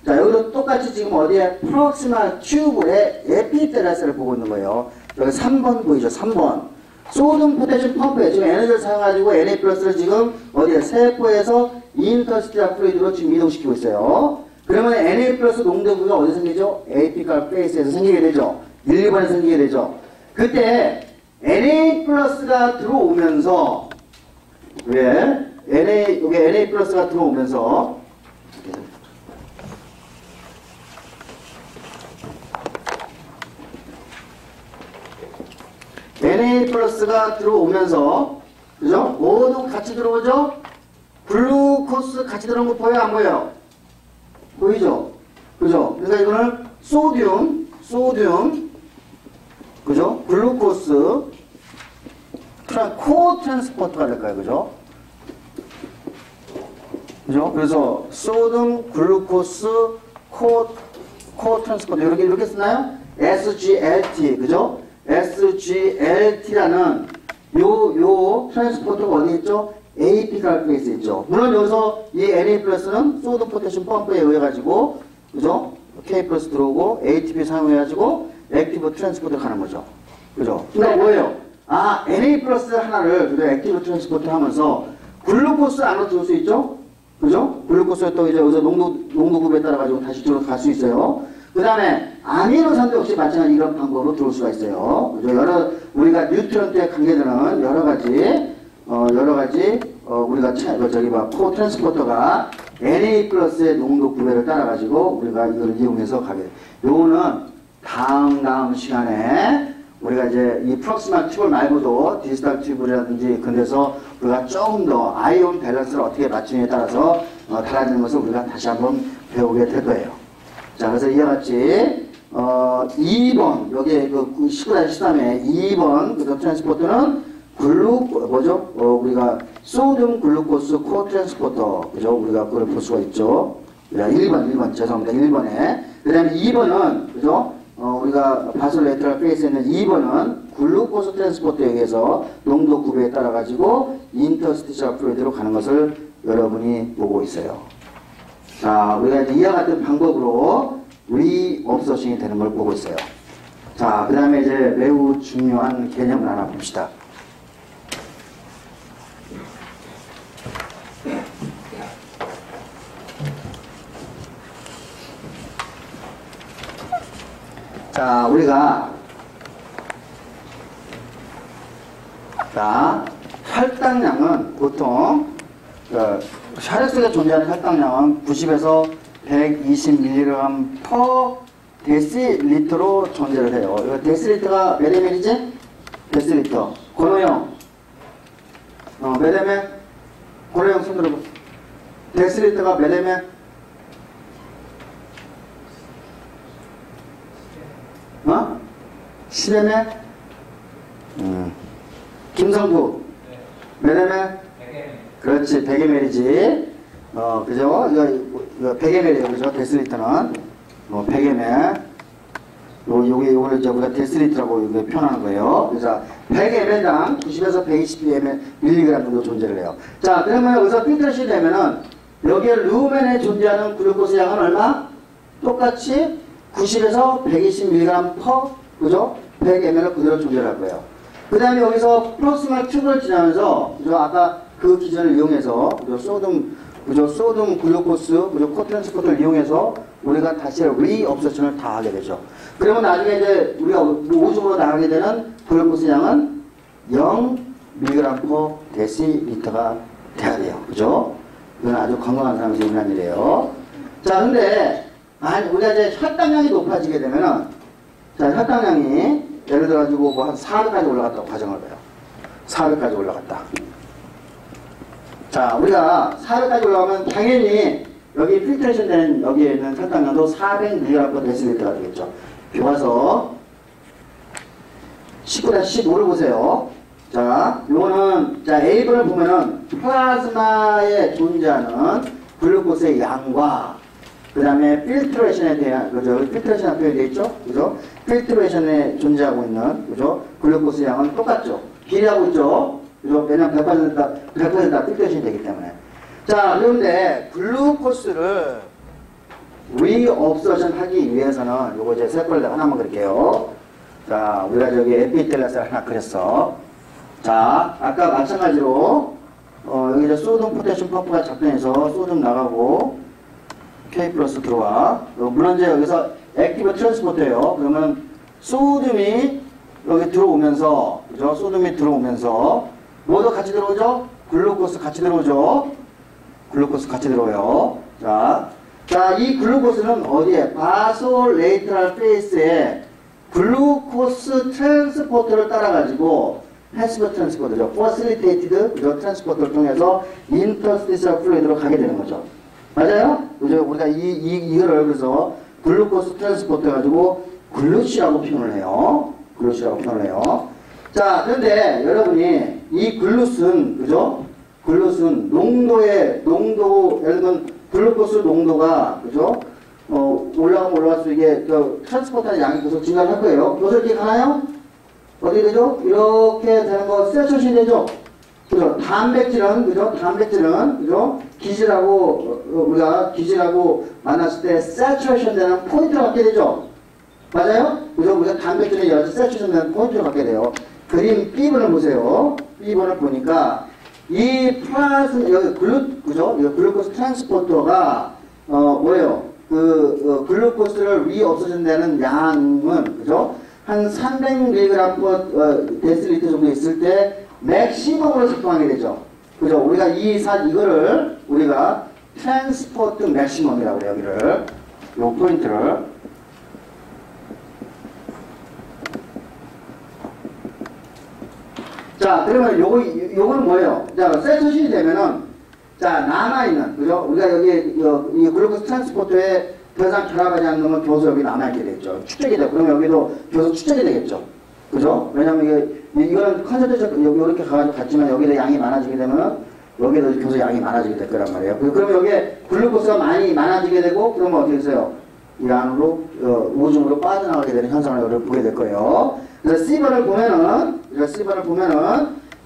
여기도 똑같이 지금 어디에 프록시마 튜브의 에피데라스를 보고 있는 거예요. 여기 3번 보이죠? 3번. 소디움 포테슘 펌프에 지금 에너지를 사용해가지고 Na 플러스를 지금 어디에 세포에서 인터스텔라 플루이드로 지금 이동시키고 있어요. 그러면 Na 플러스 농도가 어디 생기죠? 에이피칼 페이스에서 생기게 되죠. 1, 2번에 생기게 되죠. 그때 Na 플러스가 들어오면서 왜? 여기 Na 플러스가 들어오면서 Na 플러스가 들어오면서 그죠? 모두 같이 들어오죠? 글루코스 같이 들어온 거 보여요? 안 보여요? 보이죠? 그죠? 그러니까 이거는 소디움 그죠? 글루코스 코 트랜스포터가 될까요? 그죠? 그죠? 그래서 소디움 글루코스 코 트랜스포터 이렇게 쓰나요? SGLT 그죠? SGLT라는 요 트랜스포터가 어디 있죠? AP칼 페이스에 있죠. 물론 여기서 이 Na 플러스는 소디움 포테슘 펌프에 의해 가지고 그죠? K 플러스 들어오고 ATP 사용해 가지고 액티브 트랜스포터 가는 거죠. 그죠? 그러니까 뭐예요? Na 플러스 하나를 그죠? 액티브 트랜스포터 하면서 글루코스 안으로 들어올 수 있죠? 그죠? 글루코스에 또 이제 여기서 농도 굽에 따라 가지고 다시 들어갈 수 있어요. 그 다음에 아미노산도 역시 마찬가지 이런 방법으로 들어올 수가 있어요. 그죠? 우리가 뉴트런트에 관계되는 여러 가지 우리가 코 트랜스포터가 Na 플러스의 농도 구배를 따라 가지고 우리가 이걸 이용해서 가게 돼요. 요거는 다음 시간에 우리가 이제 이 프록시마 튜브 말고도 디지털 튜브라든지 근데서 우리가 조금 더 아이온 밸런스를 어떻게 맞추느냐에 따라서 달라지는 것을 우리가 다시 한번 배우게 될 거예요. 자, 그래서 이와 같이 2번 여기 그 19-13에 2번 그 트랜스포터는 우리가 소디움 글루코스 코 트랜스포터 그죠? 우리가 그걸 볼 수가 있죠. 1번 죄송합니다. 1번에 그 다음에 2번은 그죠? 우리가 바솔레이터럴 페이스에 있는 2번은 글루코스 트랜스포터에 의해서 농도 구배에 따라 가지고 인터스티셜 플루이드로 가는 것을 여러분이 보고 있어요. 자, 우리가 이제 이와 같은 방법으로 리업서싱이 되는 걸 보고 있어요. 자, 그 다음에 이제 매우 중요한 개념을 하나 봅시다. 자, 우리가 자, 혈당량은 보통 혈액 속에 존재하는 혈당량은 90에서 120mg per 데시리터로 존재를 해요. 이거 데시리터가 몇 ml이지? 데시리터. 권호영. 몇 ml? 권호영 손 들어봐. 데시리터가 몇 ml? 어? 10ml? 김성구. 몇 ml? 그렇지, 100ml지. 그죠? 이거 100ml예요, 그죠? 데시리터는. 100ml. 요거를 이제 우리가 데시리터라고 표현하는 거예요. 그래서 100ml당 90에서 120mg 정도 존재를 해요. 자, 그러면 여기서 필터시 되면은, 여기에 루멘에 존재하는 글루코스 양은 얼마? 똑같이 90에서 120mg per, 그죠? 100ml 그대로 존재를 할 거예요. 그 다음에 여기서 프록시멀 튜브를 지나면서, 그죠? 아까 그 기전을 이용해서, 그죠? 소듐 글루코스, 그죠? 코트랜스포터를 이용해서 우리가 다시 리업서션을 다 하게 되죠. 그러면 나중에 이제 우리가 오줌으로 나가게 되는 글루코스 양은 0mg per 데시리터가 돼야 돼요. 그죠? 이건 아주 건강한 사람에서 일어난 일이에요. 자, 근데, 우리가 이제 혈당량이 높아지게 되면은, 자, 혈당량이 예를 들어가지고 뭐 한 400까지 올라갔다고 가정을 해요. 400까지 올라갔다. 자, 우리가 400까지 올라가면 당연히 여기 필트레이션 되는 여기에 있는 혈당량도 400mg 데시리터가 되겠죠. 교과서 19-15를 보세요. 자, 요거는, 자, A번을 보면은 플라즈마에 존재하는 글루코스의 양과 그 다음에 필트레이션에 대한, 그죠? 필트레이션 표현이 되어 있죠? 그죠? 필트레이션에 존재하고 있는, 그죠? 글루코스 양은 똑같죠? 비례하고 있죠? 그죠? 왜냐면 100% 필트레이션이 되기 때문에. 자, 그런데 글루코스를 리업서션 하기 위해서는 요거 이제 색깔을 하나만 그릴게요. 자, 우리가 저기 에피텔레스를 하나 그렸어. 자, 아까 마찬가지로, 여기 이제 소듐 포테슘 펌프가 작동해서 소듐 나가고, K 플러스 들어와. 물론 이제 여기서 액티브 트랜스포터예요. 그러면 소듐이 여기 들어오면서, 그죠? 소듐이 들어오면서, 뭐도 같이 들어오죠? 글루코스 같이 들어오죠? 글루코스 같이 들어오요. 자, 이 글루코스는 어디에? 바솔레이트럴 페이스에 글루코스 트랜스포터를 따라가지고, 패시브 트랜스포터죠. 퍼실리테이티드, 그죠? 트랜스포터를 통해서 인터스티셜 플루이드로 가게 되는 거죠. 맞아요? 그죠? 우리가 이거를 그래서 글루코스 트랜스포터 해가지고 글루시라고 표현을 해요. 글루시라고 표현을 해요. 자, 그런데 여러분이 이 글루슨, 그죠? 글루슨 농도, 예를 들면 글루코스 농도가, 그죠? 올라가면 올라갈수록 이게 트랜스포터의 양이 계속 증가를 할 거예요. 여기서 이렇게 가나요? 어떻게 되죠? 이렇게 되는 거 세츄레이션이 되죠? 그죠? 단백질은, 그죠? 그죠? 우리가 기질하고 만났을 때 세츄레이션 되는 포인트를 갖게 되죠? 맞아요? 그죠? 우리가 단백질에 여기서 세츄레이션 되는 포인트를 갖게 돼요. 그림 B번을 보세요. B번을 보니까 이 플라스, 여기 그죠? 이 글루코스 트랜스포터가, 뭐예요? 글루코스를 리업서션되는 양은, 그죠? 한 300mg 데시리터 정도 있을 때 맥시멈으로 작동하게 되죠. 그죠? 우리가 이거를 우리가 트랜스포트 맥시멈이라고 그래요. 여기를 요 포인트를 자, 그러면 요거는 뭐예요? 자, 세츄레이션이 되면은 자, 남아있는, 그죠? 우리가 여기 이 글루코스 트랜스포터에 더 이상 결합하지 않는 건 교수 여기 남아있게 되죠. 축적이 되고, 그러면 여기도 교수 축적이 되겠죠. 그죠? 왜냐면 이거는 컨센트레이션 이렇게 가가지고 갔지만 여기도 양이 많아지게 되면은 여기도 교수 양이 많아지게 될 거란 말이에요. 그러면 여기에 글루코스가 많이 많아지게 되고, 그러면 어떻게 되세요? 이 안으로, 오줌으로 빠져나가게 되는 현상을 여러분 보게 될 거예요. 그래서 C번을 보면은,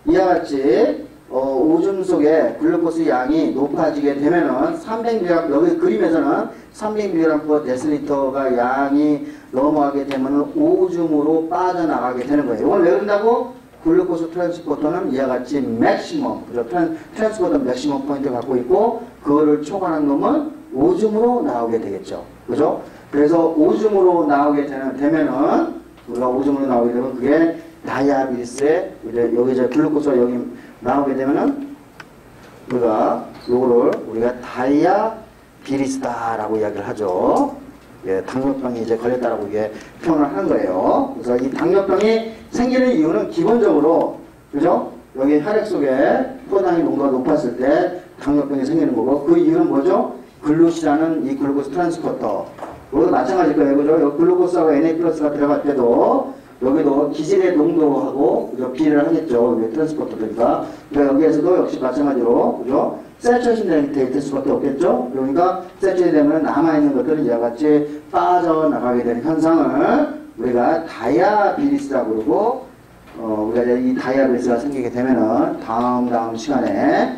이와 같이, 오줌 속에 글루코스 양이 높아지게 되면은 300mg, 여기 그림에서는 300mg/dl가 양이 넘어가게 되면 오줌으로 빠져나가게 되는 거예요. 이걸 왜 그런다고? 글루코스 트랜스포터는 이와 같이 맥시멈, 그죠? 트랜스포터 맥시멈 포인트 갖고 있고, 그거를 초과한 놈은 오줌으로 나오게 되겠죠. 그죠? 그래서 오줌으로 나오게 되면은, 우리가 오줌으로 나오게 되면 그게 다이아비티스에, 여기 이제 글루코스가 여기 나오게 되면은, 우리가 다이아비티스다라고 이야기를 하죠. 예, 당뇨병이 이제 걸렸다라고 이게 표현을 하는 거예요. 그래서 이 당뇨병이 생기는 이유는 기본적으로, 그죠? 여기 혈액 속에 포당이 농도가 높았을 때 당뇨병이 생기는 거고, 그 이유는 뭐죠? 글루시라는 이 글루코스 트랜스포터. 이것도 마찬가지일 거예요. 그죠? 여기 글루코스하고 NA+가 들어갈 때도 여기도 기질의 농도하고, 그죠? 비례를 하겠죠. 여기 트랜스포터니까. 그러니까 여기에서도 역시 마찬가지로, 그죠? 세츄레이션 될 수밖에 없겠죠. 그러니까 세츄레이션 되면 남아있는 것들은 이와 같이 빠져나가게 되는 현상을 우리가 다이아비티스라고 그러고, 우리가 이제 이 다이아비티스가 생기게 되면은 다음 시간에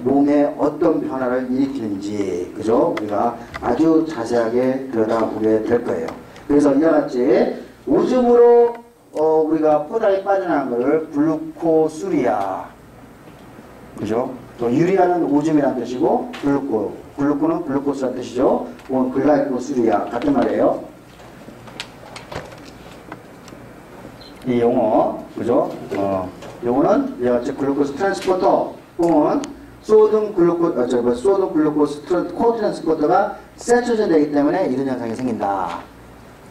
몸에 어떤 변화를 일으키는지, 그죠? 우리가 아주 자세하게 들여다보게 될 거예요. 그래서 이와 같이 오줌으로 우리가 포당이 빠져나간 것을 글루코수리아, 그죠? 또 유리아는 오줌이라는 뜻이고, 글루코는 글루코스라는 뜻이죠. 글라이코수리아 같은 말이에요. 이 용어, 그죠? 요거는 이와 같이 글루코스 트랜스포터 혹은 소듐 글루코스 코트랜스포터가 세츄레이션 되기 때문에 이런 현상이 생긴다.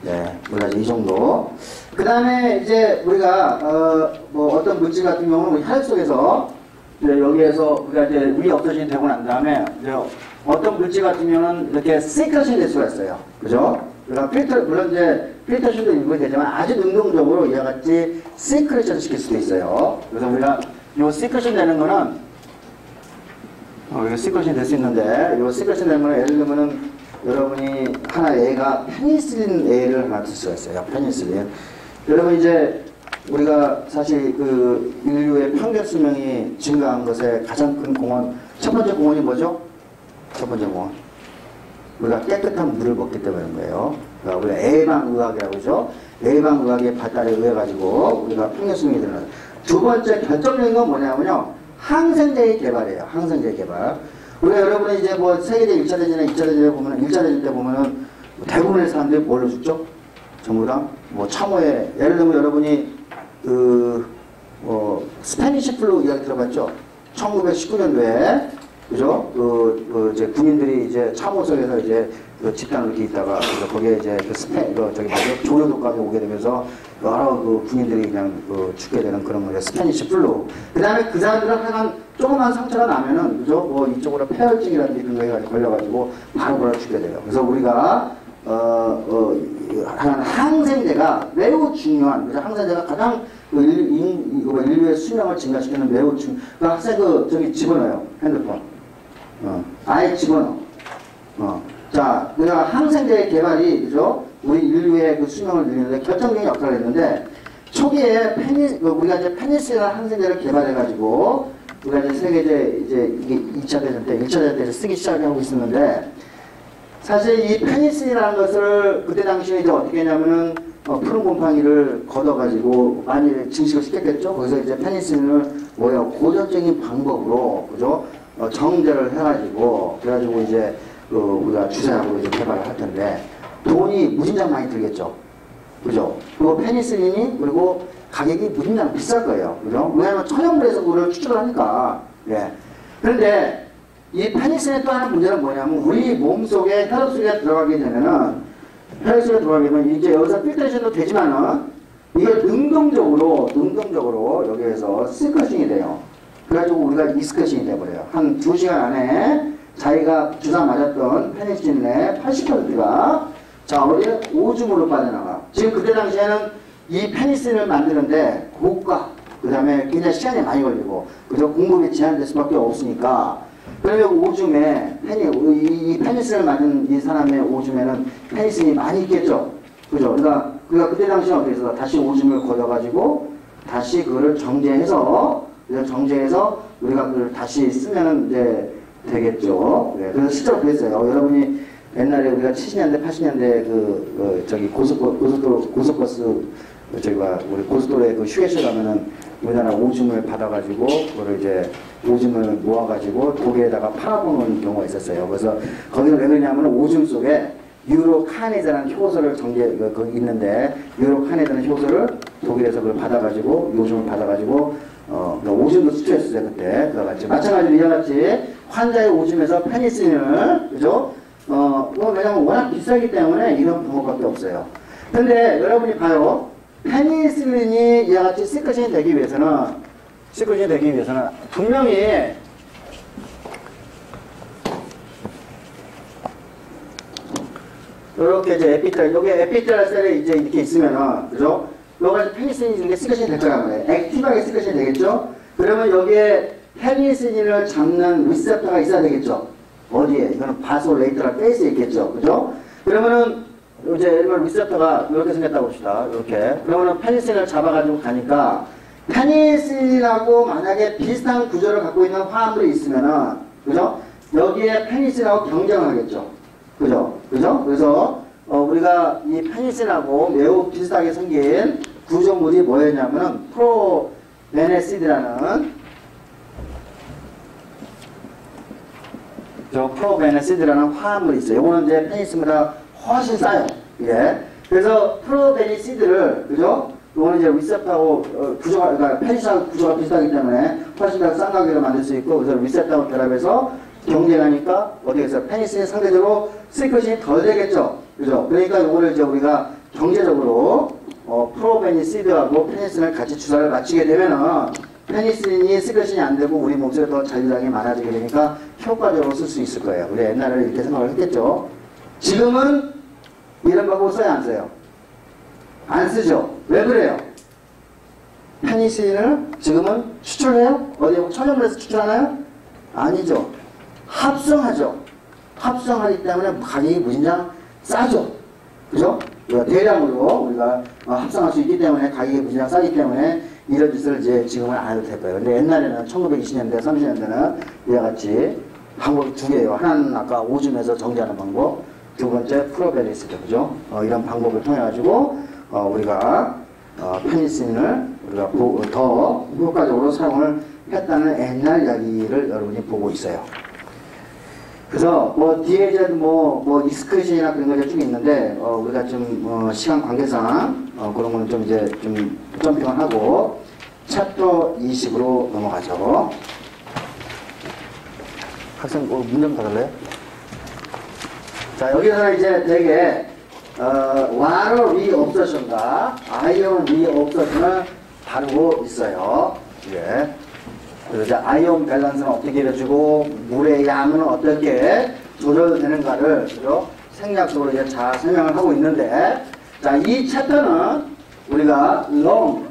네, 우리가 이제 이 정도. 그 다음에 이제 우리가 어떤 물질 같은 경우는 혈액 속에서 여기에서 우리가 이제 위 옵서진이 되고 난 다음에 어떤 물질 같은 경우는 이렇게 시크레션이 될 수가 있어요. 그죠? 그러니까 물론 이제 필터션도 일부 되지만 아주 능동적으로 이와 같이 시크레션 시킬 수도 있어요. 그래서 우리가 요 시크레션 되는 거는 이거 시크레션이 될 수 있는데, 요 시크레션 되는 거는 예를 들면은 여러분이 하나 애가 페니실린 A를 하나 들 수가 있어요. 페니실린. 여러분 이제 우리가 사실 그 인류의 평균 수명이 증가한 것에 가장 큰 공헌, 첫 번째 공헌이 뭐죠? 첫 번째 공헌. 우리가 깨끗한 물을 먹기 때문인 거예요. 그러니까 우리가 예방의학이라고 하죠. 예방의학의 발달에 의해 가지고 우리가 평균 수명이 되는. 두 번째 결정적인 건 뭐냐면요. 항생제의 개발이에요. 항생제 개발. 우리가 여러분이 이제 뭐 세계대 1차 대전이나 2차 대전에 보면은 1차 대전 때 보면은 대부분의 사람들이 뭘로 죽죠? 전부 다 뭐 참호에, 예를 들면 여러분이 스페니시 플루 이야기 들어봤죠? 1919년도에, 그죠? 이제 군인들이 이제 참호석에서 이제 집단을 이렇게 있다가, 그래서 거기에 이제 조류독감이 오게 되면서 여러 군인들이 그냥 죽게 되는 그런 거예요. 스페니시 플루. 그 다음에 그 사람들은 하여간 조그만 상처가 나면은, 그죠? 뭐 이쪽으로 폐혈증이라든지 그런 거에 걸려가지고 바로 죽게 돼요. 그래서 우리가 항생제가 매우 중요한, 그래서 항생제가 가장 인류의 수명을 증가시키는 매우 중요한, 학생 저기 집어넣어요. 핸드폰. 아예 집어넣어. 자, 그러니까 항생제의 개발이, 그죠? 우리 인류의 그 수명을 늘리는데 결정적인 역할을 했는데, 초기에 우리가 이제 페니실린이라는 항생제를 개발해가지고, 우리가 이제 세계제 이게 2차 대전 때, 1차 대전 때 쓰기 시작하고 있었는데, 사실 이 페니실린이라는 것을 그때 당시에 이제 어떻게 했냐면은 푸른 곰팡이를 걷어가지고 많이 증식을 시켰겠죠. 거기서 이제 페니실린을 고전적인 방법으로, 그죠? 정제를 해가지고, 그래가지고 이제 우리가 주사하고 이제 개발을 할 텐데 돈이 무진장 많이 들겠죠. 그죠? 그리고 페니실린이 그리고 가격이 무진장 비쌀 거예요. 그죠? 왜냐하면 천연물에서 그거를 추출을 하니까. 예. 그런데 이 페니실린의 또 하나 문제는 뭐냐면 우리 몸속에 혈액 속에 들어가게 되면은 혈액 속에 들어가게 되면 이제 여기서 필터레이션도 되지만은 이게 능동적으로 여기에서 시크레션이 돼요. 그래가지고 우리가 이스크레션이 돼버려요. 한 2시간 안에 자기가 주사 맞았던 페니실린의 80%가 자 어디에 오줌으로 빠져나가. 지금 그때 당시에는 이 페니실린을 만드는데 고가 그 다음에 굉장히 시간이 많이 걸리고 그래서 공급이 제한될 수밖에 없으니까 그러면 오줌에 이 페니실린을 만든 이 사람의 오줌에는 페니실린이 많이 있겠죠. 그죠? 그러니까 그때 당시에 어떻게 해서 다시 오줌을 걷어가지고 다시 그거를 정제해서 그래서 정제해서 우리가 그걸 다시 쓰면은 이제 되겠죠. 네, 그래서 실제로 그랬어요. 여러분이 옛날에 우리가 70년대, 80년대 저기 고속버스 우리 고속도로에 그 휴게실 가면은 우리나라 오줌을 받아가지고 그거를 이제 오줌을 모아가지고 독일에다가 팔아보는 경우가 있었어요. 그래서 거기는 왜 그러냐면 오줌 속에 유로카네즈라는 효소를 거기 있는데 유로카네즈라는 효소를 독일에서 그걸 받아가지고 오줌을 받아가지고 오줌도 수출했었어요 그때. 그거같이 마찬가지로 이와 같이 환자의 오줌에서 페니실린을 그죠? 왜냐면 워낙 비싸기 때문에 이런 방법밖에 없어요. 근데 여러분이 봐요. 페니실린이 이와 같이 시크신이 되기 위해서는 분명히 이렇게 이제 여기 에피텔 셀이 이제 이렇게 있으면은, 그죠? 여기가 페니실린이 이제 시크신이 될 거란 말이에요. 액티브하게 시크신이 되겠죠? 그러면 여기에 페니실린을 잡는 리셉터가 있어야 되겠죠? 어디에? 이거는 바솔레이터랑 베이스에 있겠죠? 그죠? 그러면은, 이제 일반 리셉터가 이렇게 생겼다고 봅시다. 이렇게. 그러면은 페니실린을 잡아가지고 가니까, 페니실린하고 만약에 비슷한 구조를 갖고 있는 화합물이 있으면은, 그죠? 여기에 페니실린하고 경쟁을 하겠죠? 그죠? 그래서, 우리가 이 페니실린하고 매우 비슷하게 생긴 구조물이 뭐였냐면은, 프로베니시드라는 화합물이 있어요. 이거는 이제 페니실린보다 훨씬 싸요. 예. 그래서 프로베니시드를, 그죠? 이거는 이제 리셉터하고 그러니까 페니실린 구조가 비슷하기 때문에 훨씬 더 싼 가격으로 만들 수 있고, 그래서 리셉터하고 결합해서 경쟁하니까 어디에서 페니실린 상대적으로 시크신이 덜 되겠죠. 그죠? 그러니까 이거를 이제 우리가 경제적으로 프로베니시드하고 페니실린을 같이 주사를 맞추게 되면은 페니실린이 시크신이 안 되고 우리 몸속에 더 잔류량이 많아지게 되니까 효과적으로 쓸 수 있을 거예요. 우리 옛날에 이렇게 생각을 했겠죠. 지금은 이런 방법을 써야 안 써요? 안 쓰죠. 왜 그래요? 페니실린을 지금은 추출해요? 어디 천연물에서 추출하나요? 아니죠. 합성하죠. 합성하기 때문에 가격이 무진장 싸죠. 그죠? 대량으로 우리가 합성할 수 있기 때문에 가격이 무진장 싸기 때문에 이런 짓을 이제 지금은 안 해도 될 거예요. 근데 옛날에는 1920년대, 30년대는 이와 같이 방법이 두 개예요. 하나는 아까 오줌에서 정제하는 방법, 두 번째 프로베니시드, 그죠? 이런 방법을 통해 가지고 우리가 페니실린을 우리가 더 효과적으로 사용을 했다는 옛날 이야기를 여러분이 보고 있어요. 그래서 뒤에 이제 익스크리션이나 그런 것이 쭉 있는데 우리가 좀 시간 관계상 그런 거는 좀 이제 좀 점핑을 하고 챕터 20으로 넘어가죠. 학생 문제 좀 받을래요? 자, 여기서는 이제 되게 와터 리업서션과 아이온 리업서션을 다루고 있어요. 예. 그래서 이제 아이온 밸런스는 어떻게 이루어지고 물의 양은 어떻게 조절되는가를 생략적으로 이제 잘 설명을 하고 있는데, 자, 이 챕터는 우리가 롱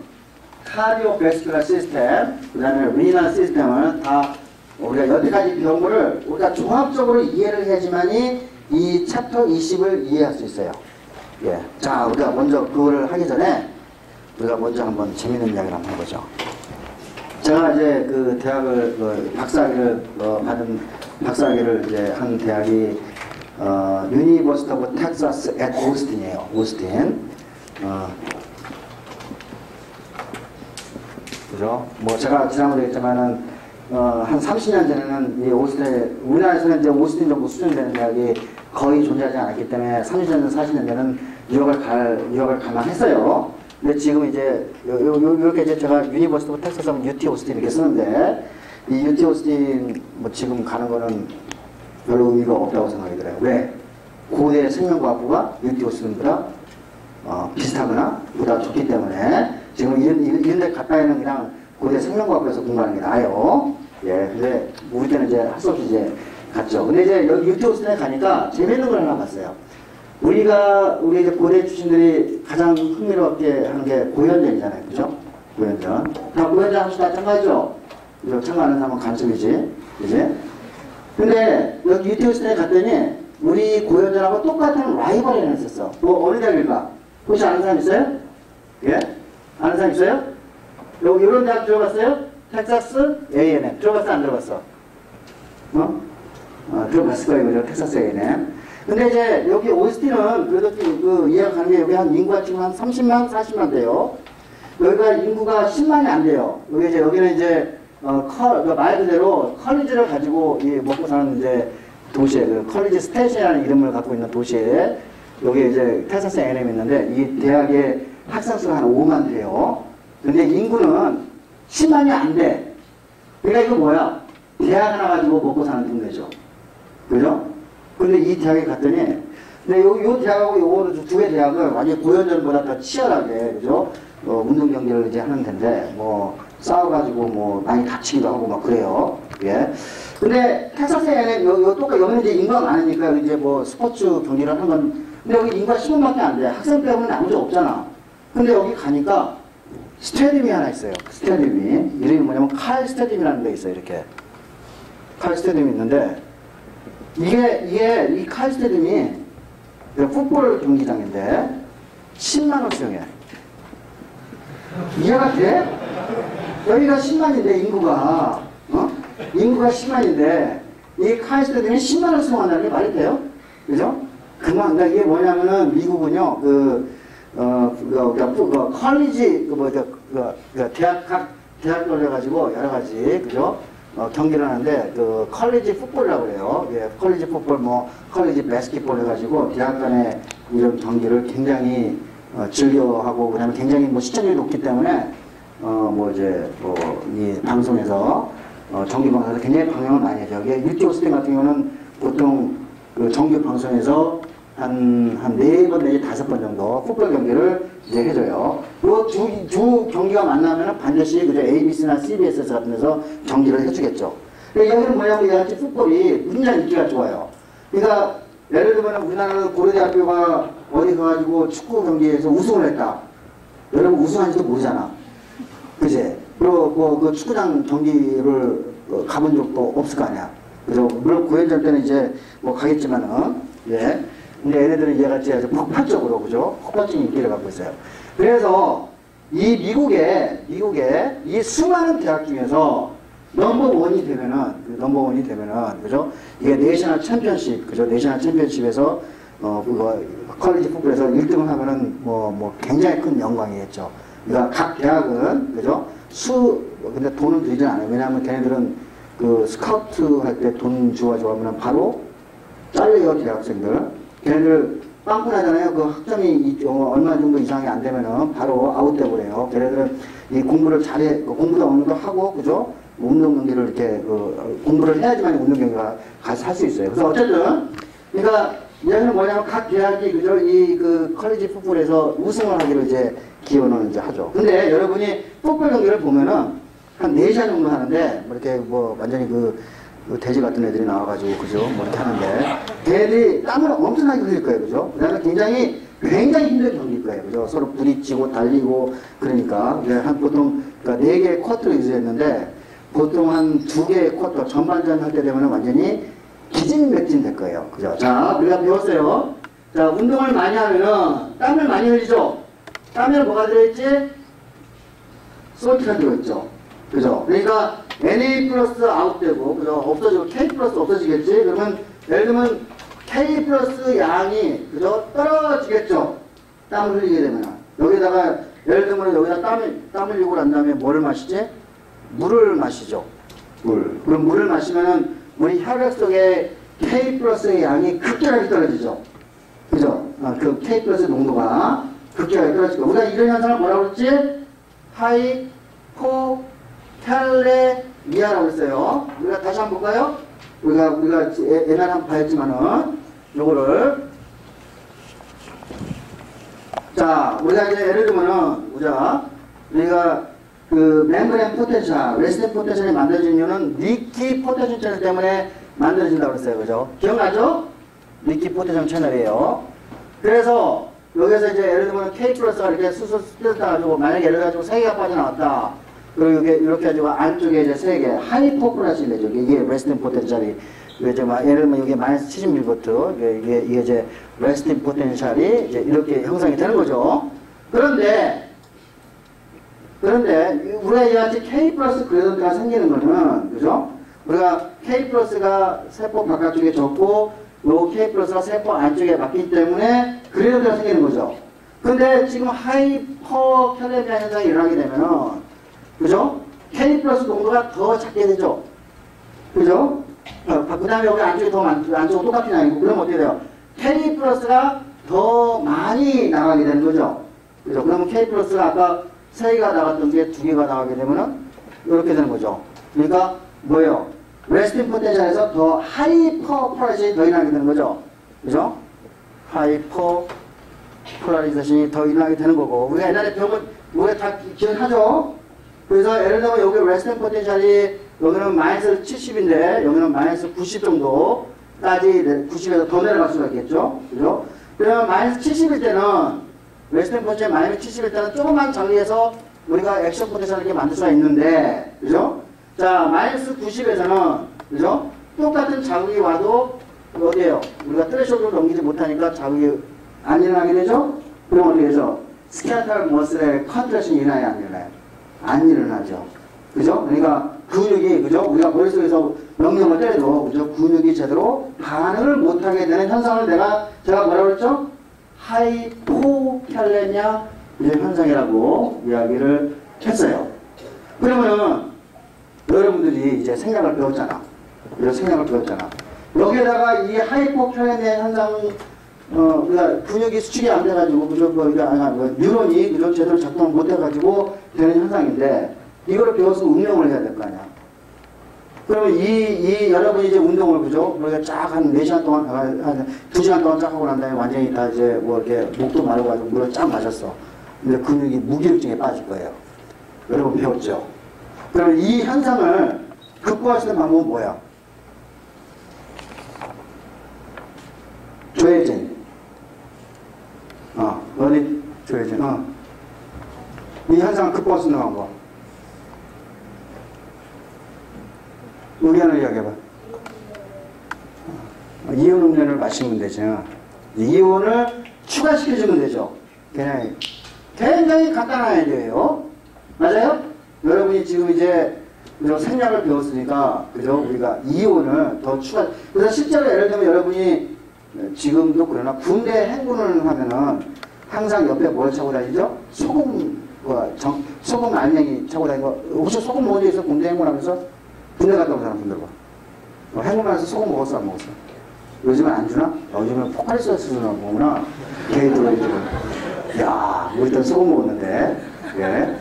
카디오베스큘러 시스템, 그 다음에 리널 시스템을 다 우리가 여태까지 배운 거를 우리가 종합적으로 이해를 해야지만이 이 챕터 20을 이해할 수 있어요. 예. 자, 우리가 먼저 그거를 하기 전에 우리가 먼저 한번 재밌는 이야기를 한번 해보죠. 제가 이제 그 대학을 박사학위를 받은 박사학위를 이제 한 대학이 유니버시티 오브 텍사스 앳 오스틴이에요. 오스틴. 그죠? 뭐 제가 지난번에 했지만은 한 30년 전에는 이 오스틴, 우리나라에서는 이제 오스틴 정도 수준 되는 대학이 거의 존재하지 않았기 때문에 30년 전, 40년 전에는 유학을 갈만했어요. 근데 지금 이제 이렇게 이제 제가 유니버시티 오브 텍사스 하면 UT 오스틴 이렇게 쓰는데 이 UT 오스틴 뭐 지금 가는 거는 별로 의미가 없다고 생각이 들어요. 왜? 고대 생명과학부가 UT 오스틴보다 비슷하거나 보다 좋기 때문에 지금 이런 데 갔다에는 그냥 고대 생명과학부에서 공부하는 게 나아요. 예, 근데 우리 때는 이제 할 수 없이 이제 갔죠. 근데 이제 여기 UT 오스틴에 가니까 재밌는 걸 하나 봤어요. 우리 이제 고대 출신들이 가장 흥미롭게 하는 게 고연전이잖아요. 그죠? 고연전. 다 고연전 한 번씩 다 참가하죠? 그죠? 참가하는 사람은 간첩이지. 그지? 근데 여기 UT오스틴에 갔더니 우리 고연전하고 똑같은 라이벌을 했었어. 어느 대학일까? 혹시 아는 사람 있어요? 예? 아는 사람 있어요? 이런 대학 들어갔어요? 텍사스 A&M. 들어봤어, 안 들어봤어? 들어봤을 거예요, 그죠? 텍사스 A&M. 근데 이제 여기 오스틴은 그래도 그 이해가 가는 게 여기 한 인구가 지금 한 30만, 40만 돼요. 여기가 인구가 10만이 안 돼요. 여기는 이제, 말 그대로 컬리지를 가지고 먹고 사는 이제 도시에, 그 컬리지 스테이션이라는 이름을 갖고 있는 도시에, 여기 이제 텍사스 A&M 있는데, 이 대학의 학생 수가 한 5만 돼요. 근데 인구는 10만이 안 돼. 그러니까 이거 뭐야? 대학 하나 가지고 먹고 사는 동네죠. 그죠? 근데 이 대학에 갔더니, 근데 요 대학하고 요거는 두 개 대학은 완전히 고연전보다 더 치열하게, 그죠? 운동 경기를 이제 하는 데인데, 뭐, 싸워가지고 뭐, 많이 다치기도 하고 막 그래요. 예. 근데 텍사스 A&M, 여기는 이제 인구가 많으니까 이제 뭐 스포츠 경기를 하는 건, 근데 여기 인구가 10만밖에 안 돼. 학생 빼고는 아무도 없잖아. 근데 여기 가니까 스테디움이 하나 있어요. 스테디움이. 이름이 뭐냐면 칼 스테디움이라는 데 있어요. 이렇게. 칼 스테디움이 있는데, 이 칼 스테디움이 풋볼 경기장인데, 10만원 수용해. 이해가 돼? 여기가 10만인데, 인구가. 인구가 10만인데, 이 칼 스테디움이 10만원 수용한다는 게 말이 돼요? 그죠? 그러니까 이게 뭐냐면은, 미국은요, 컬리지, 대학교 해가지고, 여러 가지, 그죠? 경기를 하는데, 컬리지 풋볼이라고 그래요. 예, 컬리지 풋볼, 컬리지 바스켓볼 해가지고, 대학 간의 이런 경기를 굉장히, 즐겨하고, 그 다음에 굉장히 시청률이 높기 때문에, 이 방송에서, 정규 방송에서 굉장히 방영을 많이 해요. 이게 유티 오스틴 같은 경우는 보통 정규 방송에서 한 4번 내지 5번 정도 풋볼 경기를 이제 해줘요. 그 두 경기가 만나면 반드시 그저 ABC나 CBS 같은 데서 경기를 해주겠죠. 여기는 뭐냐면 이같이 풋볼이 굉장히 인기가 좋아요. 그러니까 예를 들면 우리나라 고려대학교가 어디 가가지고 축구 경기에서 우승을 했다. 여러분 우승한지도 모르잖아. 그지? 그리고 그 축구장 경기를 가본 적도 없을 거 아니야. 그죠? 물론 고연전 때는 이제 가겠지만은, 예. 근데 얘네들은 얘같이 아주 폭발적으로, 그죠? 폭발적인 인기를 갖고 있어요. 그래서 이 미국의 이 수많은 대학 중에서 넘버원이 되면은, 그죠? 이게 내셔널 챔피언십, 그죠? 내셔널 챔피언십에서, 컬리지 풋볼에서 1등을 하면은 굉장히 큰 영광이겠죠. 그러니까 각 대학은, 그죠? 근데 돈은 들이진 않아요. 왜냐하면 걔네들은 스카우트 할 때 돈 주어줘 하면 바로 잘려요, 대학생들. 걔네들 빵꾸 나잖아요. 그 학점이 얼마 정도 이상이 안 되면은 바로 아웃돼버려요. 걔네들은 이 공부를 잘해, 공부도 어느 정도 하고, 그죠? 운동 경기를 이렇게, 공부를 해야지만 운동 경기가 가서 할 수 있어요. 그래서 어쨌든, 그러니까, 얘는 뭐냐면 각 대학이, 그죠? 컬리지 풋볼에서 우승을 하기로 이제 기원을 이제 하죠. 근데 여러분이 풋볼 경기를 보면은 한 4시간 정도 하는데, 이렇게 완전히 돼지 같은 애들이 나와가지고, 그죠? 이렇게 하는데, 걔들이 땀을 엄청나게 흘릴 거예요, 그죠? 그 다음에 굉장히 힘든 경기일 거예요, 그죠? 서로 부딪히고, 달리고, 그러니까, 보통, 4개의 쿼터를 유지했는데, 보통 한 2개의 쿼터, 전반전 할 때 되면 완전히 기진맥진 될 거예요, 그죠? 자, 우리가 배웠어요. 자, 운동을 많이 하면은, 땀을 많이 흘리죠? 땀에는 뭐가 들어있지? 솔트가 들어있죠? 그죠? 그러니까, NA 플러스 아웃되고, 그죠? 없어지고, K 플러스 없어지겠지? 그러면, 예를 들면, K 플러스 양이, 그죠? 떨어지겠죠? 땀을 흘리게 되면. 여기다가, 예를 들면, 여기다 땀 흘리고 난 다음에 뭐를 마시지? 물을 마시죠. 그럼 물을 마시면은, 우리 혈액 속에 K 플러스의 양이 급격하게 떨어지죠? 그죠? 그 K 플러스 농도가 급격하게 떨어지고. 우리가 이런 현상을 뭐라고 그랬지? 하이포칼레미아라고 했어요. 우리가 다시 한번 볼까요? 우리가 옛날에 한번 봐야지만은, 요거를. 자, 우리가 이제 예를 들면은, 우리가 멤브레인 포텐셜, 레스팅 포텐셜이 만들어진 이유는 니키 포텐셜 채널 때문에 만들어진다고 그랬어요. 그죠? 기억나죠? 니키 포텐셜 채널이에요. 그래서, 여기서 이제 예를 들면 K 플러스가 이렇게 수술 뜯어가지고 만약에 예를 들어가지고 3개가 빠져나왔다. 그리고 이렇게 해가지고 안쪽에 이제 3개 하이포플라시 되죠. 이게 레스팅 포텐셜이 예를 들면 이게 마이너스 70mV 이게 이제 레스팅 포텐셜이 이제 이렇게 형성이 되는 거죠. 그런데 그런데 우리가 이같이 K 플러스 그래도가 생기는 거는, 그죠? 우리가 K 플러스가 세포 바깥쪽에 적고, 요 K 플러스가 세포 안쪽에 맞기 때문에 그래도가 생기는 거죠. 근데 지금 하이퍼 캘레미아 현상이 일어나게 되면은, 그죠? K 플러스 농도가 더 작게 되죠. 그죠? 그 다음에 여기 안쪽에 더 안쪽은 똑같은 양이고, 그럼 어떻게 돼요? K 플러스가 더 많이 나가게 되는 거죠. 그죠? 그러면 K 플러스가 아까 3개가 나갔던 게 2개가 나가게 되면은, 이렇게 되는 거죠. 그러니까, 뭐예요? 레스팅 포텐셜에서 더 하이퍼 폴라리제이션이 더 일어나게 되는 거죠. 그죠? 하이퍼 폴라리제이션이 더 일어나게 되는 거고, 우리가 옛날에 배운 거, 우리가 다 기억하죠? 그래서 예를 들면 여기 레스팅 포텐셜이 여기는 마이너스 70인데 여기는 마이너스 90 정도까지 90에서 더 내려갈 수가 있겠죠. 그죠? 그러면 마이너스 70일 때는 레스팅 포텐셜 마이너스 70일 때는 조금만 정리해서 우리가 액션 포텐셜을 이렇게 만들 수가 있는데, 그죠? 자, 마이너스 90에서는, 그죠? 똑같은 자극이 와도 어디에요? 우리가 트레셔홀드를 넘기지 못하니까 자극이 안 일어나게 되죠? 그럼 어떻게 되죠? 스케아탈 머슬의 컨트랙션이 일어나요, 안 일어나요? 안 일어나죠. 그죠? 그러니까 근육이, 그죠? 우리가 머릿속에서 명령을 때려도, 그죠? 근육이 제대로 반응을 못하게 되는 현상을 제가 뭐라고 그랬죠? 하이포캘레미아 현상이라고 이야기를 했어요. 그러면은, 여러분들이 이제 생략을 배웠잖아. 여기에다가 이 하이포캘레미아 현상, 그러니까 근육이 수축이 안 돼가지고, 그죠? 뉴런이, 그죠? 제대로 작동을 못 해가지고 되는 현상인데, 이거를 배워서 운동을 해야 될 거 아니야. 그러면 여러분이 이제 운동을, 그죠? 우리가 쫙 한 4시간 동안, 한 2시간 동안 쫙 하고 난 다음에 완전히 다 이제 뭐 이렇게 목도 마르가지고 물을 쫙 마셨어. 근데 근육이 무기력증에 빠질 거예요. 여러분 배웠죠? 그러면 이 현상을 극복할 수 있는 방법은 뭐야? 조혜진. 어디? 조혜진. 이 현상을 극복할 수 있는 방법. 의견을 이야기해봐. 이온 음료를 마시면 되죠. 이온을 추가시켜주면 되죠. 굉장히 간단한 아이디어예요. 맞아요? 여러분이 지금 이제 생략을 배웠으니까, 그죠? 우리가 이온을 더 그래서 실제로 예를 들면 여러분이 지금도 그러나 군대 행군을 하면은 항상 옆에 뭘 차고 다니죠? 소금 알맹이 차고 다니는 거. 혹시 소금 먹은 적 있어? 군대 행군하면서? 군대 갔다 온 사람 분들 봐. 행군하면서 소금 먹었어, 안 먹었어? 요즘은 안 주나? 요즘은 포카리스에서 주나 보구나. 걔들은. 야, 우리 때 소금 먹었는데. 예.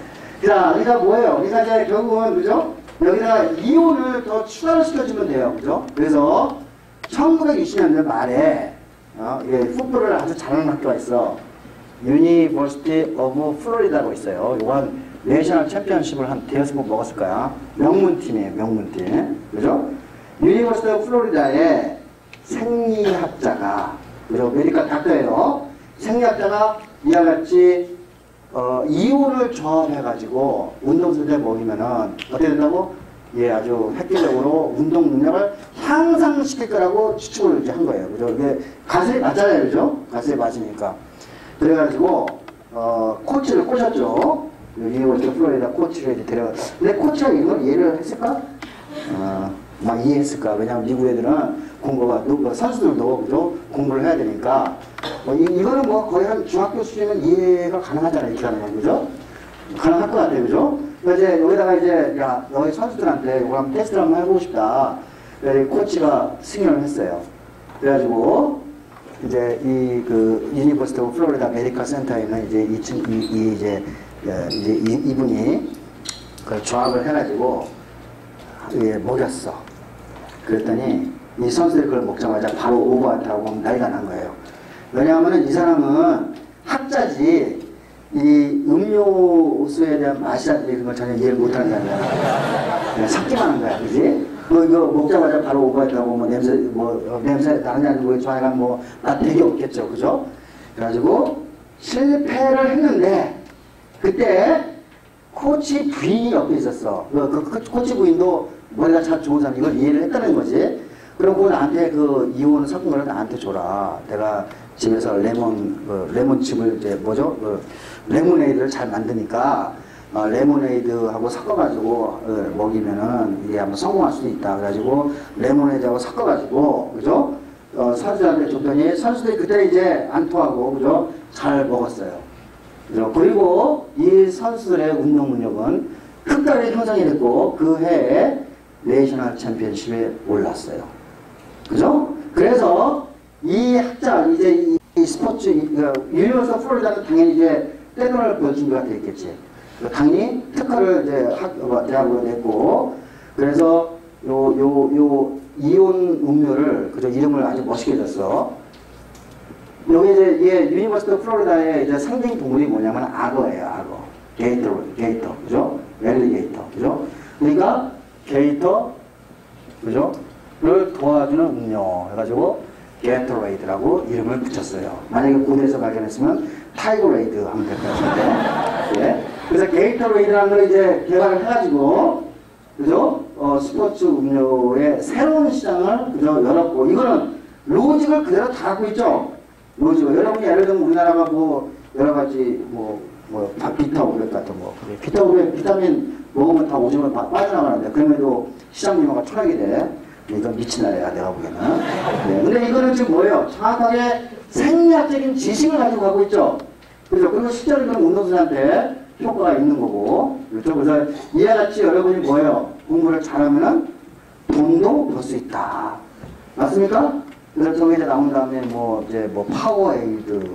자, 그러니까 뭐예요? 그러니까 이제 결국은, 그죠? 여기다가 이온을 더 추가를 시켜주면 돼요. 그죠? 그래서 1960년대 말에, 이게 풋볼을 아주 잘하는 학교가 있어. 유니버시티 오브 플로리다라고 있어요. 이건 내셔널 챔피언십을 한 대여섯 번 먹었을 거야. 명문팀이에요, 명문팀. 그죠? 유니버시티 오브 플로리다의 생리학자가, 그죠? 메디컬 닥터예요. 생리학자가 이와 같이 이온을 조합해가지고 운동선수에 먹이면은 어떻게 된다고? 예, 아주 획기적으로 운동 능력을 향상시킬 거라고 추측을 이제 한 거예요. 그죠? 이게 가설이 맞잖아요. 그죠? 가설이 맞으니까. 그래가지고, 코치를 꼬셨죠. 유니버시티 플로리다 코치를 이제 데려가. 근데 코치가 이걸 이해를 했을까? 막 이해했을까? 왜냐면 미국 애들은 공부가, 선수들도, 그죠? 공부를 해야 되니까. 이거는 뭐 거의 한 중학교 수준이면 이해가 가능하잖아요. 이렇게 하는 건, 그죠? 가능할 것 같아요. 그죠? 그래서 이제 여기다가 이제, 야, 너희 선수들한테 이거 한번 테스트를 한번 해보고 싶다. 그래서 코치가 승인을 했어요. 그래가지고, 이제 유니버시티 오브 플로리다 메디컬 센터에 있는 이제 이분이 그걸 조합을 해가지고, 예, 먹였어. 그랬더니 이 선수들이 그걸 먹자마자 바로 오버하트하고 난리가 난 거예요. 왜냐하면 이 사람은 학자지 이 음료수에 대한 맛이라든지 이런 걸 전혀 이해를 못하는 사람이야. 섞기만 하는 거야, 그지? 이거 먹자마자 바로 오버하트하고 냄새 다른 사람들 좋아해가 맛 되게 없겠죠, 그죠? 그래가지고 실패를 했는데 그때 코치 부인이 옆에 있었어. 그 코치 부인도 머리가 참 좋은 사람, 이걸 이해를 했다는 거지. 그리고 나한테 그 이온 섞은 거를 나한테 줘라. 내가 집에서 레몬즙을 레모네이드를 잘 만드니까 레모네이드하고 섞어가지고 먹이면은 이게 한번 성공할 수도 있다. 그래가지고 레모네이드하고 섞어가지고 그죠? 선수들한테 줬더니 선수들이 그때 이제 안 토하고 그죠? 잘 먹었어요. 그죠? 그리고 이 선수들의 운동 능력은 끝까지 형성이 됐고 그 해에 내셔널 챔피언십에 올랐어요. 그죠? 그래서 이 학자 이제 이 스포츠 유니버스 오브 플로리다는 당연히 이제 떼돈을 보여준 것 같아 있겠지. 당연히 특허를 이제 대학으로 냈고 그래서 요 이온 음료를 그저 이름을 아주 멋있게 줬어. 여기 이제 얘 유니버시티 오브 플로리다의 이제 상징 동물이 뭐냐면 악어예요. 악어. 게이터. 그죠? 웰리게이터. 그죠? 그러니까 게이터 그죠? 를 도와주는 음료 해가지고 게토레이드라고 이름을 붙였어요. 만약에 고대에서 발견했으면 타이거레이드 하면 될 것 같은데. 예. 그래서 게이토레이드라는 걸 이제 개발을 해가지고 그죠? 스포츠 음료의 새로운 시장을 그죠? 열었고 이거는 로직을 그대로 다 갖고 있죠. 로직을 여러분이 예를 들면 우리나라가 뭐 여러 가지 비타오백 같은 거 비타오백 비타민 먹으면 다 오줌을 빠져나가는데 그럼에도 시장 규모가 천억이 돼. 이건 미친 나라야 내가 보기에는. 네. 근데 이거는 지금 뭐예요? 정확하게 생리학적인 지식을 가지고 가고 있죠. 그죠? 그리고 실제로 이건 운동선수한테 효과가 있는 거고. 그렇죠? 그래서 이와 같이 여러분이 뭐예요? 공부를 잘하면은 돈도 벌 수 있다. 맞습니까? 그래서 저기 이제 나온 다음에 이제 파워에이드,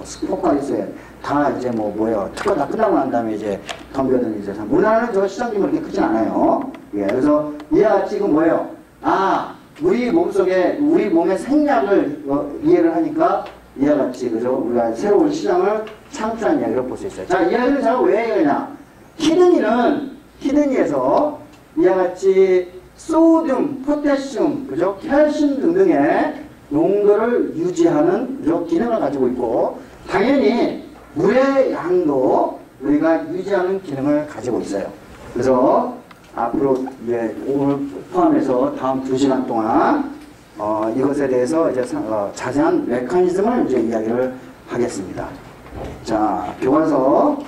스포카이스에 다 이제 뭐예요? 특허 다 끝나고 난 다음에 이제 덤벼든 이제 우리나라는 저 시장 규모 그렇게 크진 않아요. 예. 그래서 이와 같이 이건 뭐예요? 우리 몸속에, 우리 몸의 생략을 이해를 하니까 이와 같이, 그죠? 우리가 새로운 시장을 창출한 이야기를 볼 수 있어요. 자, 이야기를 제가 왜 얘기하냐? 히드니에서 이와 같이 소듐, 포타슘, 그죠? 칼슘 등등의 농도를 유지하는, 그죠? 기능을 가지고 있고, 당연히 물의 양도 우리가 유지하는 기능을 가지고 있어요. 그래서 앞으로 이제 오늘 포함해서 다음 2시간 동안 이것에 대해서 이제 자세한 메커니즘을 이제 이야기를 하겠습니다. 자, 교과서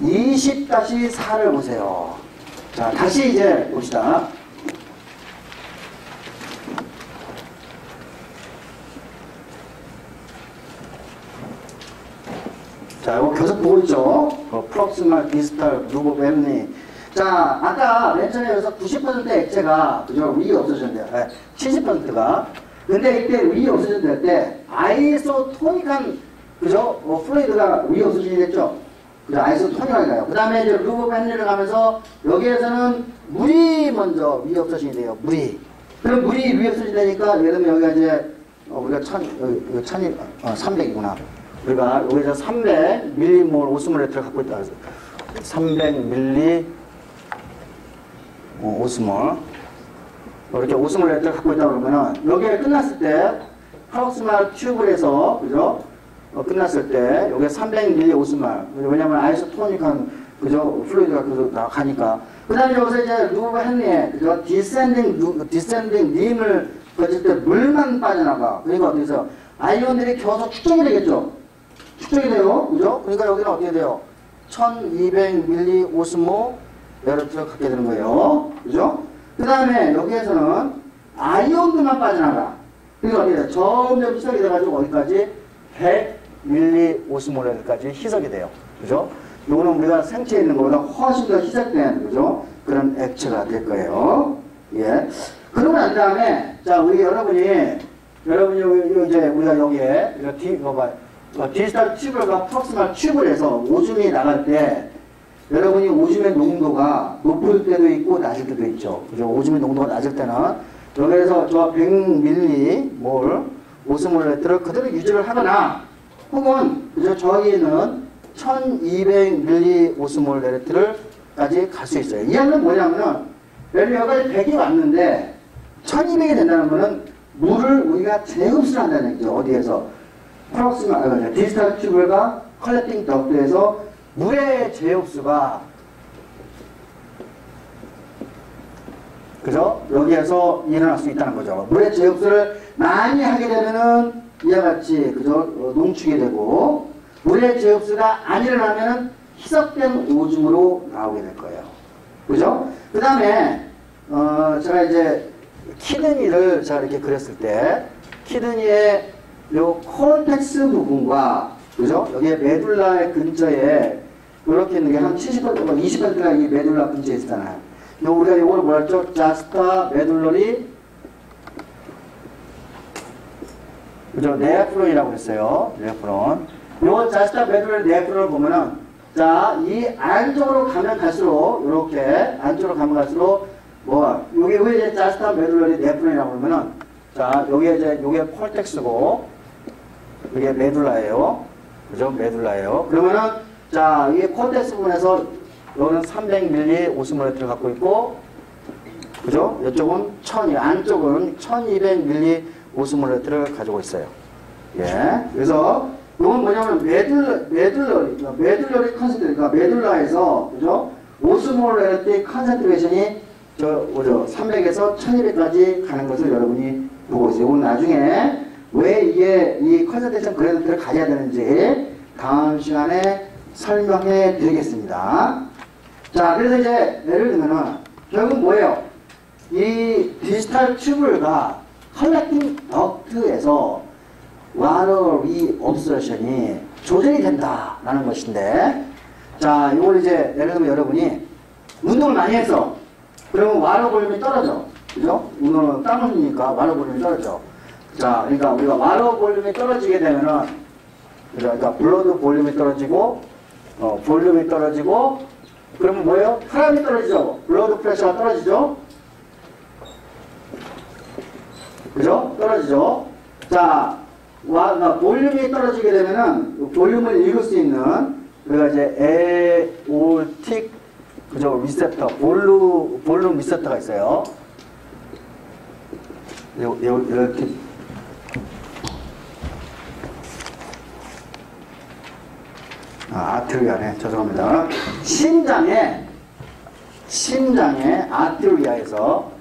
20-4를 보세요. 자, 다시 이제 봅시다. 자, 이거 계속 보고 있죠? 프록시말, 디스탈, 루보, 벨니. 자, 아까 맨 처음에 여기서 90% 액체가, 그죠? 위 없어졌는데요. 70%가. 근데 이때 위 없어졌을 때, 아이소토닉한, 그죠? 플루이드가 위 없어지게 됐죠? 그죠? 아이소토닉하게 가요. 그 다음에 이제 루보, 벨니를 가면서, 여기에서는 물이 먼저 위 없어지게 돼요. 물이. 그럼 물이 위 없어지니까, 예를 들면 여기가 이제, 우리가 300이구나. 우리가 여기서 300mm몰 오스모레트를 갖고 있다. 300ml 오스몰. 이렇게 오스모레트를 갖고 있다 그러면은 여기에 끝났을 때 프록시말 튜브에서 그죠? 끝났을 때 여기에 300ml 오스몰. 왜냐면 아이소토닉한 그죠? 플루이드가 계속 나가니까. 그 다음에 여기서 이제 루브 헨리에 그죠? 디센딩 림을 거칠 때 물만 빠져나가. 그러니까 어디서 아이온들이 겨서 축적이 되겠죠? 축적이 돼요. 그죠? 그러니까 여기는 어떻게 돼요? 1200ml 오스모 레르트를 갖게 되는 거예요. 그죠? 그 다음에 여기에서는 아이온들만 빠져나가. 그러니까 어떻게 돼요? 점점 희석이 돼가지고 어디까지? 100ml 오스모레트까지 희석이 돼요. 그죠? 요거는 우리가 생체에 있는 것보다 훨씬 더 희석된, 그죠? 그런 액체가 될 거예요. 예. 그러고 난 다음에, 자, 여러분이 이제 우리가 여기에, 이거 봐. 디지털 튜브가 프록시말 튜브를 해서 오줌이 나갈 때 여러분이 오줌의 농도가 높을 때도 있고 낮을 때도 있죠. 그죠? 오줌의 농도가 낮을 때는 여기에서 저 100ml 오스모레트를 그대로 유지를 하거나 혹은 그죠? 저기는 1200ml 오스모레트를까지 갈 수 있어요. 이 얘기는 뭐냐면은 여기까지 100이 왔는데 1200이 된다는 거는 물을 우리가 재흡수를 한다는 얘기죠. 어디에서? 디지털 튜브가 컬렉팅 덕트에서 물의 재흡수가 그죠? 여기에서 일어날 수 있다는 거죠. 물의 재흡수를 많이 하게 되면은 이와 같이 그죠? 농축이 되고 물의 재흡수가 안 일어나면은 희석된 오줌으로 나오게 될 거예요. 그죠? 그 다음에 제가 이제 키드니를 제가 이렇게 그렸을 때 키드니의 요 콜텍스 부분과 그죠? 여기에 메둘라의 근처에 이렇게 있는 게 한 70%, 20%가 이 메둘라 근처에 있잖아요. 우리가 이걸 뭐라 했죠? 자스타 메둘러리 그죠? 네프론이라고 했어요. 네프론. 요 자스타 메둘러리 네프론을 보면은 자, 이 안쪽으로 가면 갈수록 이렇게 안쪽으로 가면 갈수록 뭐 요게 왜 이제 자스타 메둘러리 네프론이라고 그러면은 자, 여기에 이제 요게 콜텍스고 이게 메둘라예요. 그죠? 메둘라예요. 그러면은 자, 이게 콜텍스 부분에서 여기는 300ml 오스모레트를 갖고 있고 그죠? 이쪽은 안쪽은 1200ml 오스모레트를 가지고 있어요. 예. 그래서 이건 뭐냐면 메둘러리 컨센트레이션, 그러니까 메둘라에서 그죠? 오스모레트 컨센트레이션이 뭐죠? 300에서 1200까지 가는 것을 여러분이 보고 있어요. 이건 나중에 왜 이게 이 컨센트레이션 그래프를 가져야 되는지 다음 시간에 설명해 드리겠습니다. 자, 그래서 이제 예를 들면은 결국 뭐예요? 이 디지털 튜블과 컬렉팅 덕트에서 와터 리업소션이 조절이 된다라는 것인데, 자, 이걸 이제 예를 들면 여러분이 운동을 많이 했어. 그러면 와터 볼륨이 떨어져. 그죠? 운동은 땀 흘리니까 와터 볼륨이 떨어져. 자, 그러니까 우리가 와터 볼륨이 떨어지게 되면은, 그러니까 블러드 볼륨이 떨어지고, 볼륨이 떨어지고, 그러면 뭐예요? 혈압이 떨어지죠? 블러드 프레셔가 떨어지죠? 그죠? 떨어지죠? 자, 볼륨이 떨어지게 되면은, 볼륨을 읽을 수 있는, 우리가 이제 에올틱, 그죠? 리셉터, 볼륨 리셉터가 있어요. 이렇게. 아트리아네. 죄송합니다. 심장의 아트리아에서,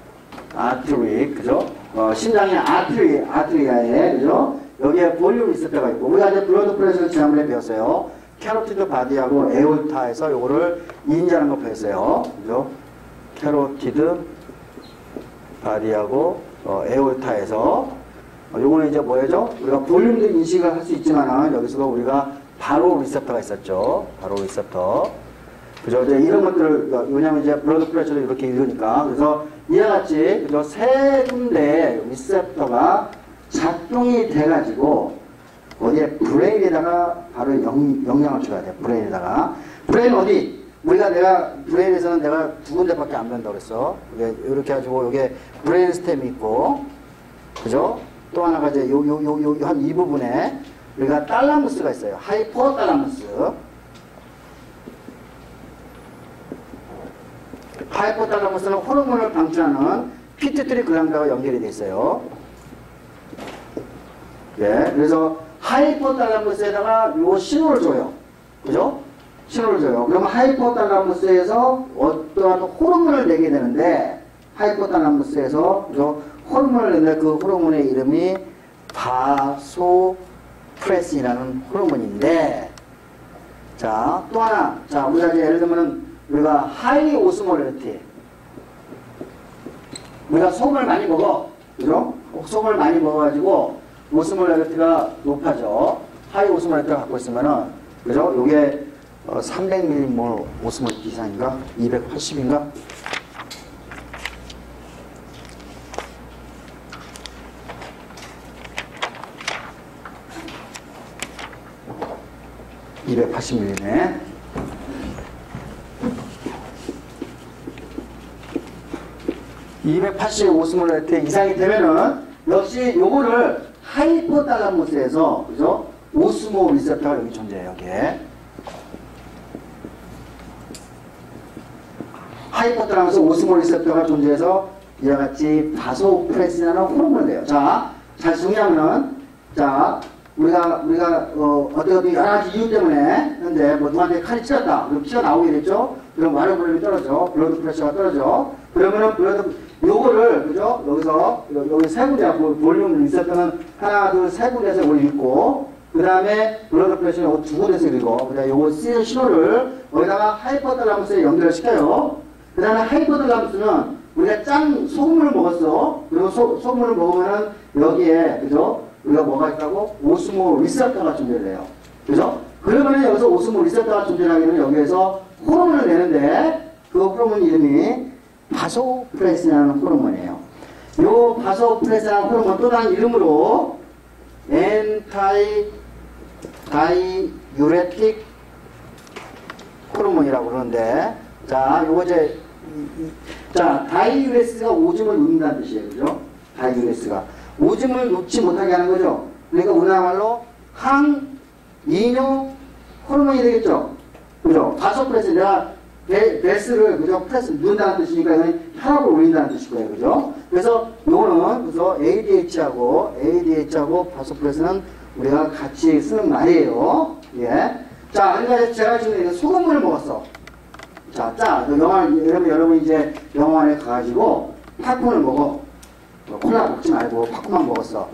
그죠? 심장의 아트리아에, 그죠? 여기에 볼륨 리셉터가 있고, 우리가 이제 블러드 프레셔를 지난번에 배웠어요. 캐로티드 바디하고 에올타에서 요거를 인지하는 거 배웠어요. 그죠? 캐로티드 바디하고, 에올타에서, 요거는 이제 뭐예요? 우리가 볼륨도 인식을 할 수 있지만은, 여기서도 우리가 바로 리셉터가 있었죠. 바로 리셉터. 그죠? 이제 이런 것들을, 왜냐면 이제 블러드 프레셔를 이렇게 읽으니까. 그래서 이와 같이, 그죠? 세 군데 리셉터가 작동이 돼가지고, 어디에 브레인에다가 바로 영향을 줘야 돼. 브레인에다가. 브레인 어디? 내가, 브레인에서는 내가 두 군데밖에 안 변다고 그랬어. 이렇게 해가지고, 여기에 브레인 스템이 있고, 그죠? 또 하나가 이제 한 이 부분에, 우리가 탈라무스가 있어요. 하이포탈라무스. 하이포탈라무스는 호르몬을 방출하는 피투트리 글란드와 연결이 되어 있어요. 예, 그래서 하이포탈라무스에다가 요 신호를 줘요. 그죠? 신호를 줘요. 그러면 하이포탈라무스에서 어떠한 호르몬을 내게 되는데, 하이포탈라무스에서 호르몬을 내는데 그 호르몬의 이름이 바소프레신이라는 호르몬인데, 자, 또 하나. 자, 우리가 이제 예를 들면은 우리가 하이 오스모레티. 우리가 소금을 많이 먹어. 그죠? 소금을 많이 먹어가지고 오스모레티가 높아져. 하이 오스모레티를 갖고 있으면은, 그죠? 요게 300ml 오스모레티 이상인가? 280인가? 280ml네. (285스몰레트) 이상이 되면은 역시 요거를 하이포탈라무스에서, 그죠? 오스모 리셉터가 여기 존재해요. 여기에 하이포탈라무스 오스모 리셉터가 존재해서 이와 같이 바소프레신이라는 호르몬이 돼요. 자, 잘 정리하면은, 자, 우리가 어디 여러 가지 이유 때문에 현재 뭐 누구한테 칼이 찔렸다. 그럼 피가 나오게 됐죠. 그럼 와류 볼륨이 떨어져. 블러드 프레셔가 떨어져. 그러면은 요거를, 그죠? 여기서 여기 세 군데야. 볼륨 리셉터는 하나, 둘, 세 군데에서 이걸 읽고, 그 다음에 블러드 프레셔 요거 두 군데서 그리고 그 다음에 요거 C 신호를 여기다가 하이퍼달라무스에 연결을 시켜요. 그 다음에 하이퍼달라무스는 우리가 짠 소금물을 먹었어. 그리고 소금물을 먹으면은 여기에 그죠? 우리가 뭐가 있다고? 오스모 리셉터가 존재를 해요. 그죠? 그러면은 여기서 오스모 리셉터가 존재하기는 여기에서 호르몬을 내는데 그 호르몬 이름이 바소프레신이라는 호르몬이에요. 요 바소프레신이라는 호르몬 또 다른 이름으로 다이유레틱 호르몬이라고 그러는데, 자, 요거 이제, 자, 다이유레스가 오줌을 놓는다는 뜻이에요. 그죠? 다이유레스가. 오줌을 놓지 못하게 하는 거죠. 그러니까 우리나라말로 항이뇨 호르몬이 되겠죠. 그죠? 바소프레신, 내가 베스를, 그죠? 프레스, 누른다는 뜻이니까 이건 혈압을 올린다는 뜻이고요. 그죠? 그래서 요거는, 그래서 ADH하고 바소프레스는 우리가 같이 쓰는 말이에요. 예. 자, 그러니까 제가 지금 소금물을 먹었어. 자, 여러분 이제 영화관에 가가지고 팝콘을 먹어. 콜라 먹지 말고 팝콘만 먹었어.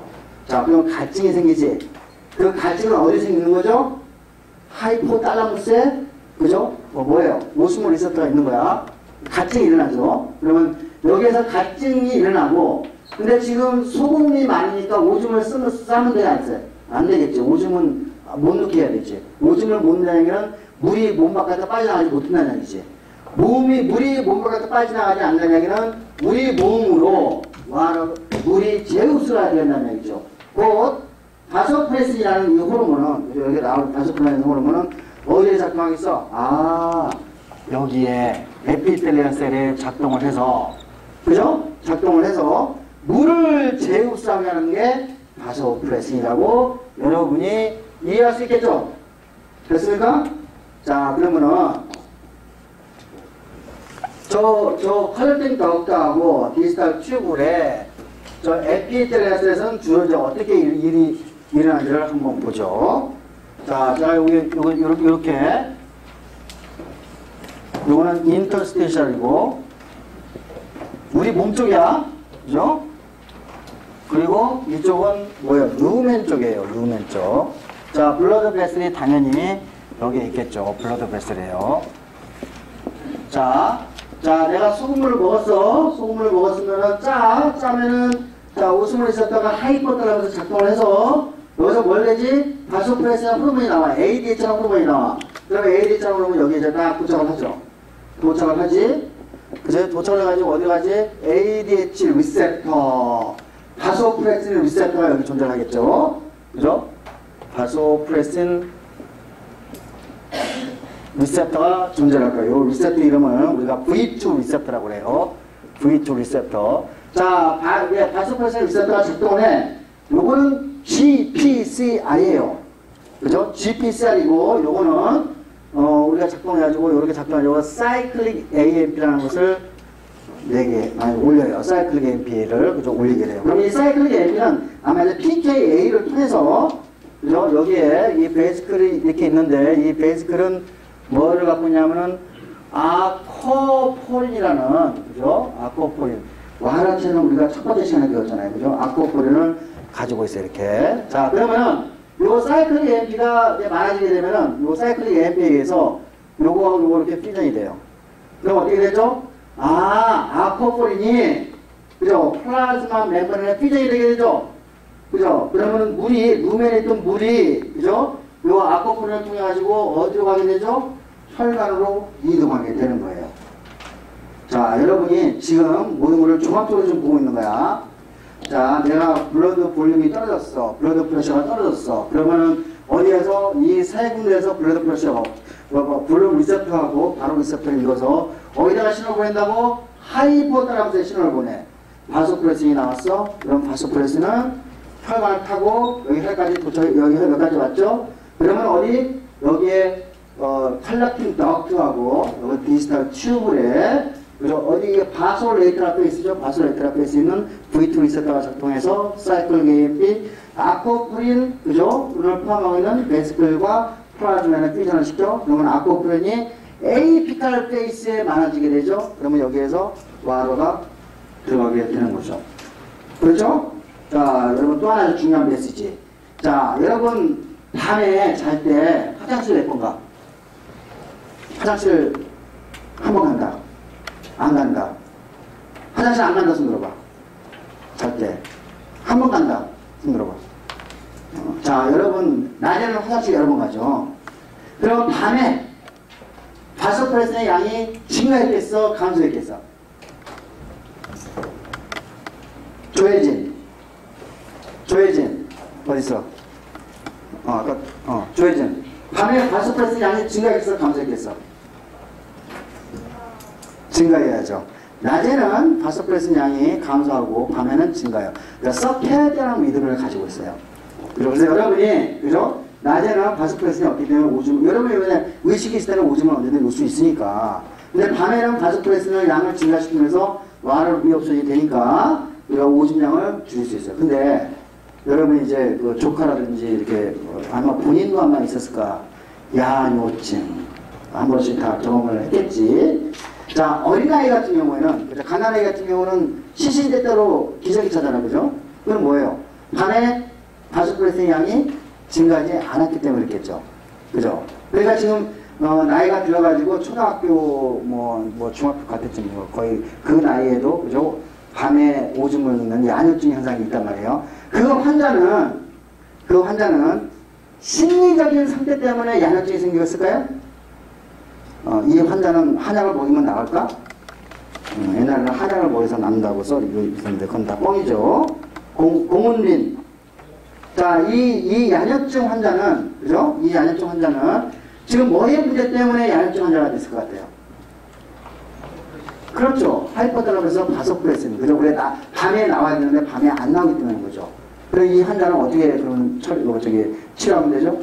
자, 그럼 갈증이 생기지. 그 갈증은 어디 생기는 거죠? 하이포달라무스에, 그죠? 뭐예요? 오스모 리셉터가 있는 거야. 갈증이 일어나죠. 그러면 여기에서 갈증이 일어나고, 근데 지금 소금이 많으니까 오줌을 싸면 되지 않겠어요? 안 되겠지. 오줌은 못 넣게 해야 되지. 오줌을 못 넣는 얘기는 물이 몸 바깥에 빠져나가지 못한다는 얘기지. 물이 몸 바깥에 빠져나가지 않는 얘기는 우리 몸으로 물이 제우스가 된다는 얘기죠. 곧 바소프레신이라는 이 호르몬은, 여기 나오는 바소프레신 호르몬은 어디에 작동하고 있어? 아, 여기에 에피텔리얼 셀에 작동을 해서, 그죠? 작동을 해서 물을 제우스하게 하는 게 바소프레신이라고 여러분이 이해할 수 있겠죠? 됐습니까? 자, 그러면은 저 컬러팅 덕트하고 디지털 튜브에 저 에피텔리아스에서는 주로 이제 어떻게 일이 일어나는지를 한번 보죠. 자, 요렇게 요거는 인터스테이셜이고 우리 몸쪽이야. 그죠? 그리고 이쪽은 뭐예요? 루멘 쪽이에요. 루멘 쪽. 자, 블러드 베슬이 당연히 여기에 있겠죠. 블러드 베슬이에요. 자, 내가 소금물을 먹었어. 소금물을 먹었으면은 짜면은 자, 오스모를 있었다가 하이퍼달라무스 작동을 해서 여기서 뭘 내지? 바소프레스나 호르몬이 나와. ADH라는 호르몬이 나와. 그러면 ADH라는 호르몬이 여기에 이제 딱 도착을 하죠. 도착을 하지. 그제 도착을 해가지고 어디 가지? ADH 리셉터. 바소프레신 리셉터가 여기 존재하겠죠. 그죠? 바소프레신 리셉터가 존재할 거예요. 이 리셉터 이름을 우리가 V2 리셉터라고 그래요. V2 리셉터. 자, 바소프레신 리셉터가 작동을 해. 요거는 GPCR이에요. 그죠? GPCR이고, 요거는, 우리가 작동해가지고, 요렇게 작동하려고, 사이클릭 AMP라는 것을 4개 많이 올려요. 사이클릭 AMP를, 그죠? 올리게 돼요. 그럼 이 사이클릭 AMP는 아마 이제 PKA를 통해서, 그죠? 여기에 이 베이스클이 이렇게 있는데, 이 베이스클은 뭐를 갖고 있냐면은, 아코포린이라는, 그죠? 아코포린. 와라체는 우리가 첫 번째 시간에 배웠잖아요. 그죠? 아코포린을 가지고 있어요. 이렇게. 자, 그러면은, 요 사이클릭 AMP가 이제 많아지게 되면은, 요 사이클릭 AMP에 의해서 요거하고 요거 이렇게 퓨전이 돼요. 그럼 어떻게 되죠? 아코포린이, 그죠? 플라즈마 멤브레인에 퓨전이 되게 되죠? 그죠? 그러면은 루멘에 있던 물이, 그죠? 요 아코포린을 통해 가지고 어디로 가게 되죠? 혈관으로 이동하게 되는 거예요. 자, 여러분이 지금 모든 것을 종합적으로 좀 보고 있는 거야. 자, 내가 블러드 볼륨이 떨어졌어. 블러드 프레셔가 떨어졌어. 그러면은 어디에서 이 세 군데에서 블러드 프레셔, 블러드 리셉터하고 바로 리셉터를 읽어서 어디다가 신호를 보낸다고? 하이포달라무스에 신호를 보내. 바소프레신이 나왔어. 그럼 바소프레신은 혈관을 타고 여기 혈까지 여기 혈까지 왔죠? 그러면 어디? 여기에 컬렉팅 덕트하고 여기 디지털 튜브에 그죠? 어디 바소레이트라 페이스죠? 바소레이트라 페이스 있는 V2 리셉터가 작동해서 사이클 AMP, 아코프린, 그죠? 를 포함하고 있는 베스클과 플라즈마를 퓨전을 시켜. 그러면 아코프린이 에이피탈 페이스에 많아지게 되죠? 그러면 여기에서 와로가 들어가게 되는 거죠. 그렇죠? 자, 여러분 또 하나 중요한 메시지. 자, 여러분 밤에 잘 때 화장실 몇 번 가? 화장실 한 번 간다. 안 간다. 화장실 안 간다 손 들어봐. 잘 때. 한 번 간다. 손 들어봐. 자, 여러분, 낮에는 화장실 여러 번 가죠. 그럼 밤에 바소프레스의 양이 증가했겠어? 감소했겠어? 조혜진. 어딨어? 조혜진. 밤에 바소프레스 양이 증가했겠어? 감소했겠어? 증가해야죠. 낮에는 바소프레스 양이 감소하고 밤에는 증가해요. 그러니까 서케디아는 리듬을 가지고 있어요. 그래서 여러분이, 그죠? 낮에는 바소프레스는 없기 때문에 오줌, 여러분이 왜 의식이 있을 때는 오줌을 언제든 놓을 수 있으니까. 근데 밤에는 바소프레스는 양을 증가시키면서 와를 위협성이 되니까 우리가 오줌량을 줄일 수 있어요. 근데 여러분이 이제 그 조카라든지 이렇게 아마 본인도 아마 있었을까? 야뇨증. 한 번씩 다 경험을 했겠지. 자, 어린아이 같은 경우에는, 가난아이 같은 경우는 시시때때로 기저귀 차잖아요. 그죠? 그건 뭐예요? 밤에 바소프레스의 양이 증가하지 않았기 때문에 그랬겠죠. 그죠? 그러니까 지금, 나이가 들어가지고 초등학교, 중학교 같았지, 거의 그 나이에도, 그죠? 밤에 오줌을 넣는 야뇨증 현상이 있단 말이에요. 그 환자는 심리적인 상태 때문에 야뇨증이 생겼을까요? 이 환자는 한약을 먹이면 나을까? 옛날에는 한약을 먹여서 낫는다고 써있고 있었는데 그건 다 뻥이죠. 공은빈. 자, 이 야뇨증 환자는, 그죠? 이 야뇨증 환자는 지금 뭐의 문제 때문에 야뇨증 환자가 됐을 것 같아요? 그렇죠. 하이퍼달라고해서 바소프레스는, 그죠? 그래, 밤에 나와야 되는데 밤에 안 나오기 때문에 거죠. 그럼 이 환자는 어떻게 그러면 치료하면 되죠?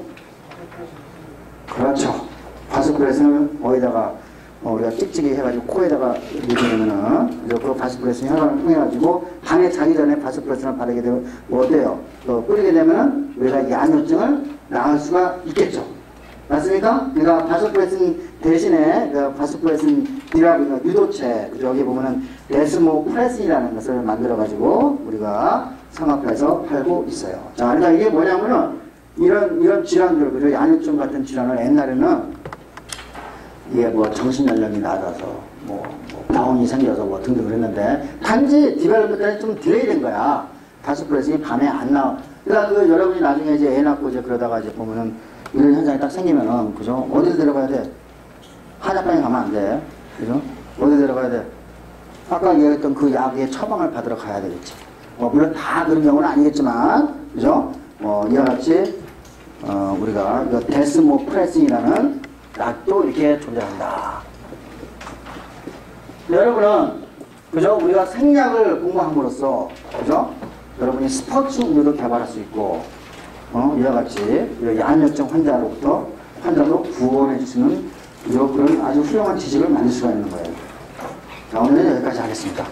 그렇죠. 바소프레스는 어디다가 우리가 찍찍이 해가지고 코에다가 넣으면은 그 바소프레스 혈관을 통해가지고 밤에 자기 전에 바소프레스를 바르게 되면 뭐 어때요? 뿌리게 되면은 우리가 야뇨증을 나을 수가 있겠죠. 맞습니까? 그러니까 바소프레신 대신에 그 바소프레신 D라고 있는 유도체, 여기 보면은 데스모프레신이라는 것을 만들어가지고 우리가 상업화해서 팔고 있어요. 자, 그러니까 이게 뭐냐면은 이런 질환들, 그죠? 야뇨증 같은 질환을 옛날에는 이게 정신연령이 낮아서 다운이 생겨서 등등 그랬는데 단지 디벨롭먼트가 좀 딜레이 된 거야. 바소프레신이 밤에 안 나와. 그러니까 여러분이 나중에 이제 애 낳고 이제 그러다가 이제 보면은 이런 현상이 딱 생기면은, 그죠? 어디를 데려가야 돼? 한약방에 가면 안 돼. 그죠? 어디 데려가야 돼? 아까 얘기했던 그 약의 처방을 받으러 가야 되겠지. 물론 다 그런 경우는 아니겠지만, 그죠? 이와 같이, 우리가 데스모프레신이라는 약도 이렇게 존재한다. 여러분은, 그죠? 우리가 생약을 공부함으로써, 그죠? 여러분이 스포츠 음료도 개발할 수 있고, 이와 같이 야뇨증 환자도 구원해 주시는 그런 아주 훌륭한 지식을 만들 수가 있는 거예요. 자, 오늘은 여기까지 하겠습니다.